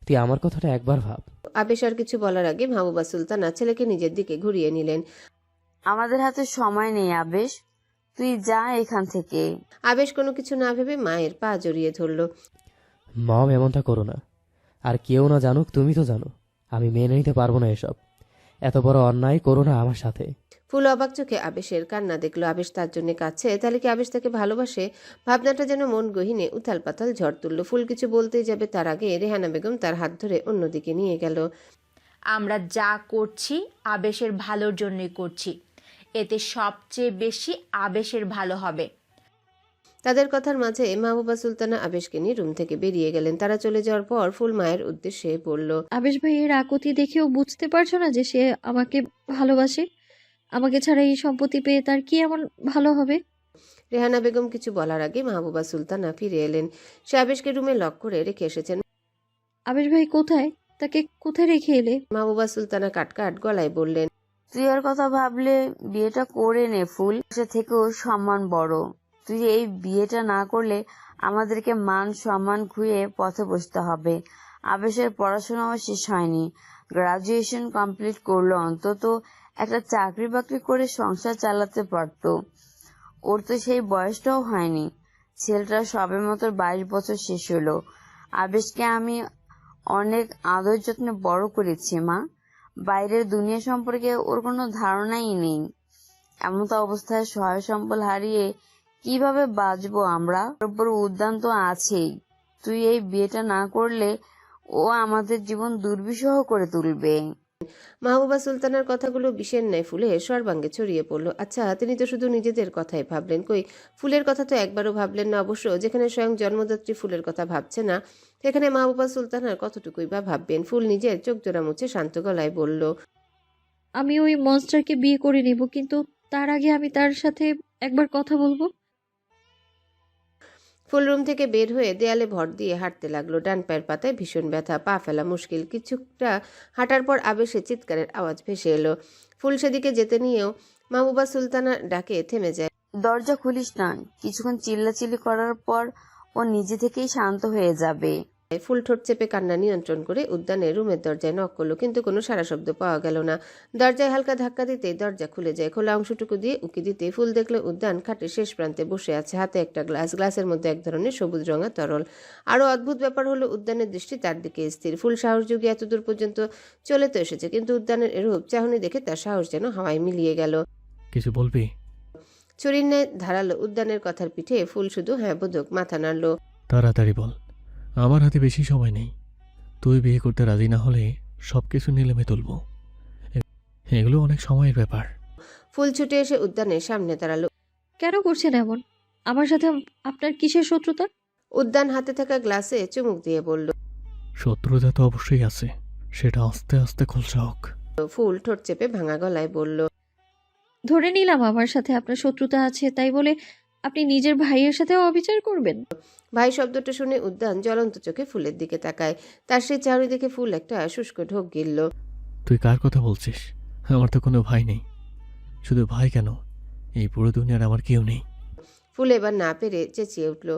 তুই আমার কথাটা একবার ভাব। আবেশ আর কিছু বলার আগে মাহবুবা সুলতানা ছেলেকে নিজের দিকে ঘুরিয়ে নিলেন। আমাদের হাতে সময় নেই আবেশ, তুই যা এখান থেকে। আবেশ কোনো কিছু না ভেবে মায়ের পা জড়িয়ে ধরল। মম, এমনটা করো না। আর কেউ না জানুক, তুমি তো জানো আমি মেনে নিতে পারবো না এসব। এত বড় অন্যায় করো না আমার সাথে। ফুল অবাক চোখে আবেশের কান্না দেখলো। আবেশ তার জন্য কাঁদছে, তাহলে কি আবেশ তাকে ভালোবাসে? ভাবনাটা যেন মন গহীনে উথাল পাতাল ঝড় তুলল। ফুল কিছু বলতেই যাবে তার আগে রেহানা বেগম তার হাত ধরে অন্যদিকে নিয়ে গেল। আমরা যা করছি আবেশের ভালোর জন্যই করছি, এতে সবচেয়ে বেশি আবেশের ভালো হবে। তাদের কথার মাঝে মাহবুবা সুলতানা আবেশকে নিয়ে রুম থেকে বেরিয়ে গেলেন। তারা চলে যাওয়ার পর ফুল মায়ের উদ্দেশ্যে বলল, আবেশ ভাই এর আকুতি দেখেও বুঝতে পারছো না যে সে আমাকে ভালোবাসে? আমাকে ছাড়া এই সম্পত্তি পেয়ে তার কি এমন ভালো হবে? রেহানা বেগম কিছু বলার আগে মাহবুবা সুলতানা ফিরে এলেন। সে আবেশকে রুমে লক করে রেখে এসেছেন। আবেশ ভাই কোথায়? তাকে কোথায় রেখে এলে? মাহবুবা সুলতানা কাটকাট গলায় বললেন, তুই আর কথা ভাবলে বিয়েটা করে নে ফুল, সে থেকেও সম্মান বড়। তুই এই বিয়েটা না করলে আমাদেরকে মান সম্মান খুঁয়ে পথে বসতে হবে। আবেশের পড়াশোনাও শেষ হয়নি, গ্রাজুয়েশন কমপ্লিট করলো, অন্তত একটা চাকরি বাকরি করে সংসার চালাতে পারতো। ওর তো সেই বয়সটাও হয়নি। ছেলেটা সবেমাত্র 22 বছর শেষ হলো। আবেশকে আমি অনেক আদর যত্নে বড় করেছি মা। বাইরের দুনিয়া সম্পর্কে ওর কোনো ধারণাই নেই। এমন তো অবস্থায় সহায় সম্বল হারিয়ে কিভাবে বাঁচবো আমরা? ওর উপর উদ্যান তো আছেই। তুই এই বিয়েটা না করলে ও আমাদের জীবন দুর্বিষহ করে তুলবে। মাহবুবা সুলতানার কথাগুলো বিষের ন্যায় ফুলের সর্বাঙ্গে ছড়িয়ে পড়ল। আচ্ছা, তিনি তো শুধু নিজেদের কথাই ভাবলেন, কই ফুলের কথা তো একবারও ভাবলেন না। অবশ্য যেখানে স্বয়ং জন্মদাত্রী ফুলের কথা ভাবছে না, সেখানে মাহবুবা সুলতানার কতটুকুই বা ভাববেন। ফুল নিজের চোখ জোড়া মুছে শান্ত গলায় বলল, আমি ওই মনস্টারকে বিয়ে করে নেব, কিন্তু তার আগে আমি তার সাথে একবার কথা বলবো। ফুল রুম থেকে বের হয়ে দেয়ালে ভর দিয়ে হাঁটতে লাগলো। ডান পায়ের পাতায় ভীষণ ব্যথা, পা ফেলা মুশকিল। কিছুটা হাঁটার পর আবেশে চিৎকারের আওয়াজ ভেসে এলো। ফুল সেদিকে যেতে নিয়েও মাহবুবা সুলতানা ডাকে থেমে যায়। দরজা খুলিস না, কিছুক্ষণ চিল্লাচিল্লি করার পর ও নিজে থেকেই শান্ত হয়ে যাবে। ফুল ঠোঁট চেপে কান্না নিয়ন্ত্রণ করে উদ্যানের রুমের দরজায় নক করলো, কিন্তু কোনো সাড়া শব্দ পাওয়া গেল না। দরজায় হালকা ধাক্কা দিতেই দরজা খুলে যায়। খোলা অংশটুকু দিয়ে উকি দিতে ফুল দেখলো উদ্যান খাটের শেষ প্রান্তে বসে আছে, হাতে একটা গ্লাস, গ্লাসের মধ্যে এক ধরনের সবুজ রঙা তরল। আরো অদ্ভুত ব্যাপার হলো উদ্যানের দৃষ্টি তার দিকে স্থির। ফুল সাহস যুগে এতদূর পর্যন্ত চলে তো এসেছে, কিন্তু উদ্যানের এরূপ চাহনি দেখে তার সাহস যেন হাওয়ায় মিলিয়ে গেল। কিছু বলবি? ছুরির ন্যায় ধারালো উদ্যানের কথার পিঠে ফুল শুধু হ্যাঁ বোধক মাথা নাড়ল। তাড়াতাড়ি বল, আমার হাতে বেশি সময় নেই। তুই বিয়ে করতে রাজি না হলে সব কিছু নিলামে তুলব। এগুলো অনেক সময়ের ব্যাপার। ফুল ছুটে এসে উদ্যানের সামনে দাঁড়ালো। কেন করছেন এমন? আমার সাথে আপনার কিসের শত্রুতা? উদ্যান হাতে থাকা গ্লাসে চুমুক দিয়ে বলল। শত্রুতা তো অবশ্যই আছে, সেটা আস্তে আস্তে খোলসা হোক। ফুল ঠোঁট চেপে ভাঙা গলায় বলল, ধরে নিলাম আমার সাথে আপনার শত্রুতা আছে, তাই বলে আপনি নিজের ভাইয়ের সাথেও অবিচার করবেন? ভাই শব্দটা শুনে উদ্যান জ্বলন্ত চোখে ফুলের দিকে তাকায়। তার সেই চাহনি দেখে ফুল একটা শুষ্ক ঢোক গিলল। তুই কার কথা বলছিস? আমার তো কোনো ভাই নেই। শুধু ভাই কেন, এই পুরো দুনিয়ার আমার কেউ নেই। ফুল এবার না পেরে চেঁচিয়ে উঠল।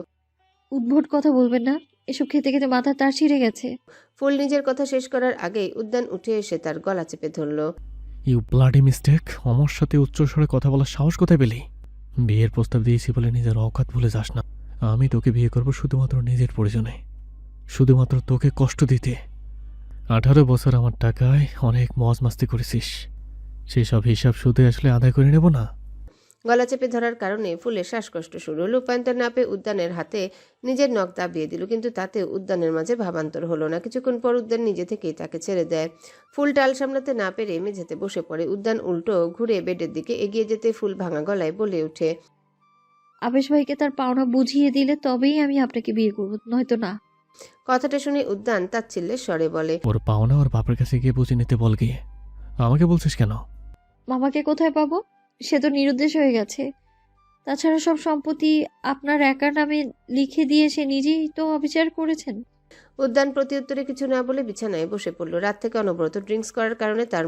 উদ্ভট কথা বলবেন না, এসব খেতে খেতে মাথা তার ছিঁড়ে গেছে। ফুল নিজের কথা শেষ করার আগেই উদ্যান উঠে এসে তার গলা চেপে ধরল। You bloody mistake! আমার সাথে উচ্চস্বরে কথা বলার সাহস কোথায় পেলি? বিয়ের প্রস্তাব দিয়েছি বলে নিজের অকাত ভুলে যাস না। আমি তোকে বিয়ে করব শুধুমাত্র নিজের প্রয়োজনে, শুধুমাত্র তোকে কষ্ট দিতে। 18 বছর আমার টাকায় অনেক মজ মাস্তি করেছিস, সেসব হিসাব সুদে আসলে আদায় করে নেব না? গলা চেপে ধরার কারণে ফুলের শ্বাসকষ্ট শুরু হলো। উপায়ন্তর না পেয়ে উদ্যানের হাতে নিজের নখ দাবিয়ে দিল, কিন্তু তাতে উদ্যানের মাঝে ভাবান্তর হলো না। কিছুক্ষণ পর উদ্যান নিজে থেকেই তাকে ছেড়ে দেয়। ফুল টাল সামলাতে না পেরে মেঝেতে বসে পড়ে। উদ্যান উল্টো ঘুরে বেডের দিকে এগিয়ে যেতে ফুল ভাঙা গলায় বলে ওঠে, আবেশ ভাইকে তার পাওনা বুঝিয়ে দিলে তবেই আমি আপনাকে বিয়ে করব, নয়তো না। কথাটা শুনে উদ্যান তাচ্ছিল্যের স্বরে বলে, ওর পাওনা ওর বাপের কাছে গিয়ে বুঝে নিতে বল গিয়ে। আমাকে বলছিস কেন? মামাকে কোথায় পাবো? সে তো নিরুদ্দেশ হয়ে গেছে। তাছাড়া সব সম্পত্তি আপনার একার নামে লিখে দিয়ে সে নিজেই তো অবিচার করেছেন। উদ্যান প্রত্যুত্তরে কিছু না বলে বিছানায় বসে পড়ল। রাত থেকে অনবরত ড্রিঙ্কস করার কারণে তার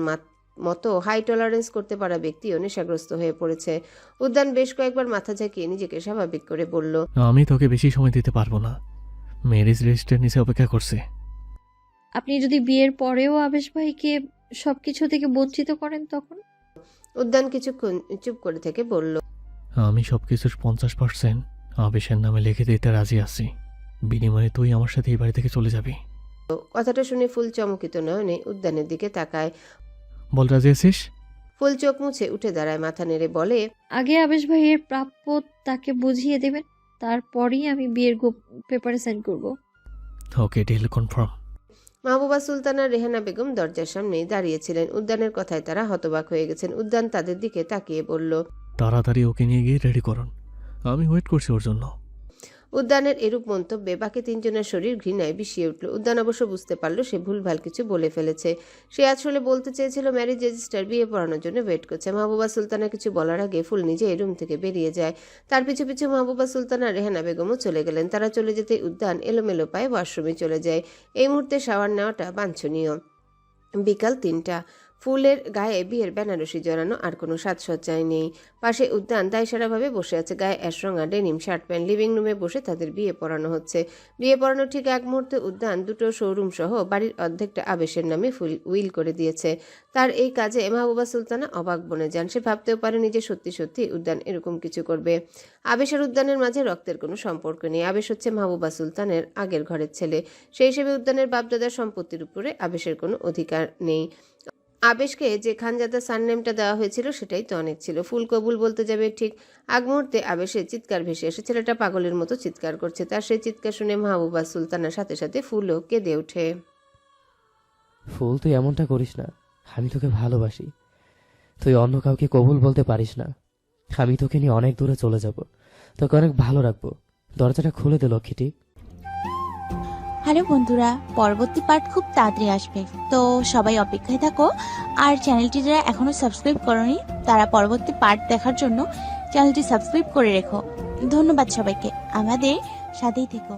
মতো হাই টলারেন্স করতে পারা ব্যক্তিও নেশাগ্রস্ত হয়ে পড়েছে। উদ্যান বেশ কয়েকবার মাথা ঝাঁকিয়ে নিজেকে স্বাভাবিক করে বলল, আমি তোকে বেশি সময় দিতে পারবো না। ম্যারেজ রেজিস্ট্রির নিচে অপেক্ষা করছে। আপনি যদি বিয়ের পরেও আবেশ ভাইকে সবকিছু থেকে বঞ্চিত করেন তখন? উদ্যান কিছুক্ষণ চুপ করে থেকে বলল, আমি সবকিছুর 50% আবেশের নামে লিখে দিতে রাজি আছি। বিনিময়ে তুই আমার সাথে এই বাড়ি থেকে চলে যাবি। কথাটা শুনে ফুল চমকিত নয়নে উদ্যানের দিকে তাকায়। বল, রাজি আছিস? ফুল চোখ মুছে উঠে দাঁড়ায়, মাথা নেড়ে বলে, আগে আবেশ ভাইয়ের প্রাপ্য তাকে বুঝিয়ে দেবেন, তারপরেই আমি বিয়ের পেপারে সাইন করব। ওকে, ডিল কনফার্ম। মাহবুবা সুলতানা রেহানা বেগম দরজার সামনেই দাঁড়িয়েছিলেন। উদ্যানের কথায় তারা হতবাক হয়ে গেছেন। উদ্যান তাদের দিকে তাকিয়ে বলল, তাড়াতাড়ি ওকে নিয়ে গিয়ে রেডি করুন, আমি ওয়েট করছি ওর জন্য। উদ্যানের এরূপ মন্তব্যে বাকি তিনজনের শরীর ঘৃণায় বিষিয়ে উঠল। উদ্যান অবশ্য বুঝতে পারল সে ভুলভাল কিছু বলে ফেলেছে। সে আসলে বলতে চেয়েছিল ম্যারেজ রেজিস্টার বিয়ে পড়ানোর জন্য ওয়েট করছে। মাহবুবা সুলতানা কিছু বলার আগে ফুল নিজে এই রুম থেকে বেরিয়ে যায়। তার পিছু পিছু মাহবুবা সুলতানা রেহানা বেগমও চলে গেলেন। তারা চলে যেতে উদ্যান এলোমেলো পায়ে ওয়াশরুমে চলে যায়। এই মুহূর্তে শাওয়ার নেওয়াটা বাঞ্ছনীয়। বিকাল 3টা। ফুলের গায়ে বিয়ের বেনারসি জড়ানো, আর কোনো সাজসজ্জাই নেই। পাশে উদ্যান দায়সারাভাবে বসে আছে, গায়ে অ্যাশরঙা ডেনিম শার্ট প্যান্ট। লিভিং রুমে বসে তাদের বিয়ে পড়ানো হচ্ছে। বিয়ে পড়ানোর ঠিক এক মুহূর্তে উদ্যান দুটো শোরুম সহ বাড়ির অর্ধেকটা আবেশের নামে উইল করে দিয়েছে। তার এই কাজে মাহবুবা সুলতানা অবাক বনে যান। সে ভাবতেও পারেনি যে সত্যি সত্যি উদ্যান এরকম কিছু করবে। আবেশ আর উদ্যানের মাঝে রক্তের কোনো সম্পর্ক নেই। আবেশ হচ্ছে মাহবুবা সুলতানের আগের ঘরের ছেলে। সেই হিসেবে উদ্যানের বাপদাদার সম্পত্তির উপরে আবেশের কোনো অধিকার নেই। আবেশকে যে খানজাদা সারনেমটা দেওয়া হয়েছিল সেটাই তো অনেক ছিল। ফুল কবুল বলতে যাবে ঠিক আগ মুহূর্তে আবেশের চিৎকার ভেসে এসে ছেলেটা পাগলের মতো চিৎকার করছে। তার সেই চিৎকার শুনে মাহবুবা সুলতানার সাথে সাথে ফুলও কেঁদে ওঠে। ফুল, তুই এমনটা করিস না। আমি তোকে ভালোবাসি। তুই অন্য কাউকে কবুল বলতে পারিস না। আমি তোকে নিয়ে অনেক দূরে চলে যাব, তোকে অনেক ভালো রাখবো। দরজাটা খুলে দে লক্ষ্মীটি। হ্যালো বন্ধুরা, পরবর্তী পার্ট খুব তাড়াতাড়ি আসবে, তো সবাই অপেক্ষায় থাকো। আর চ্যানেলটি যারা এখনো সাবস্ক্রাইব করোনি তারা পরবর্তী পার্ট দেখার জন্য চ্যানেলটি সাবস্ক্রাইব করে রেখো। ধন্যবাদ সবাইকে, আমাদের সাথেই থেকো।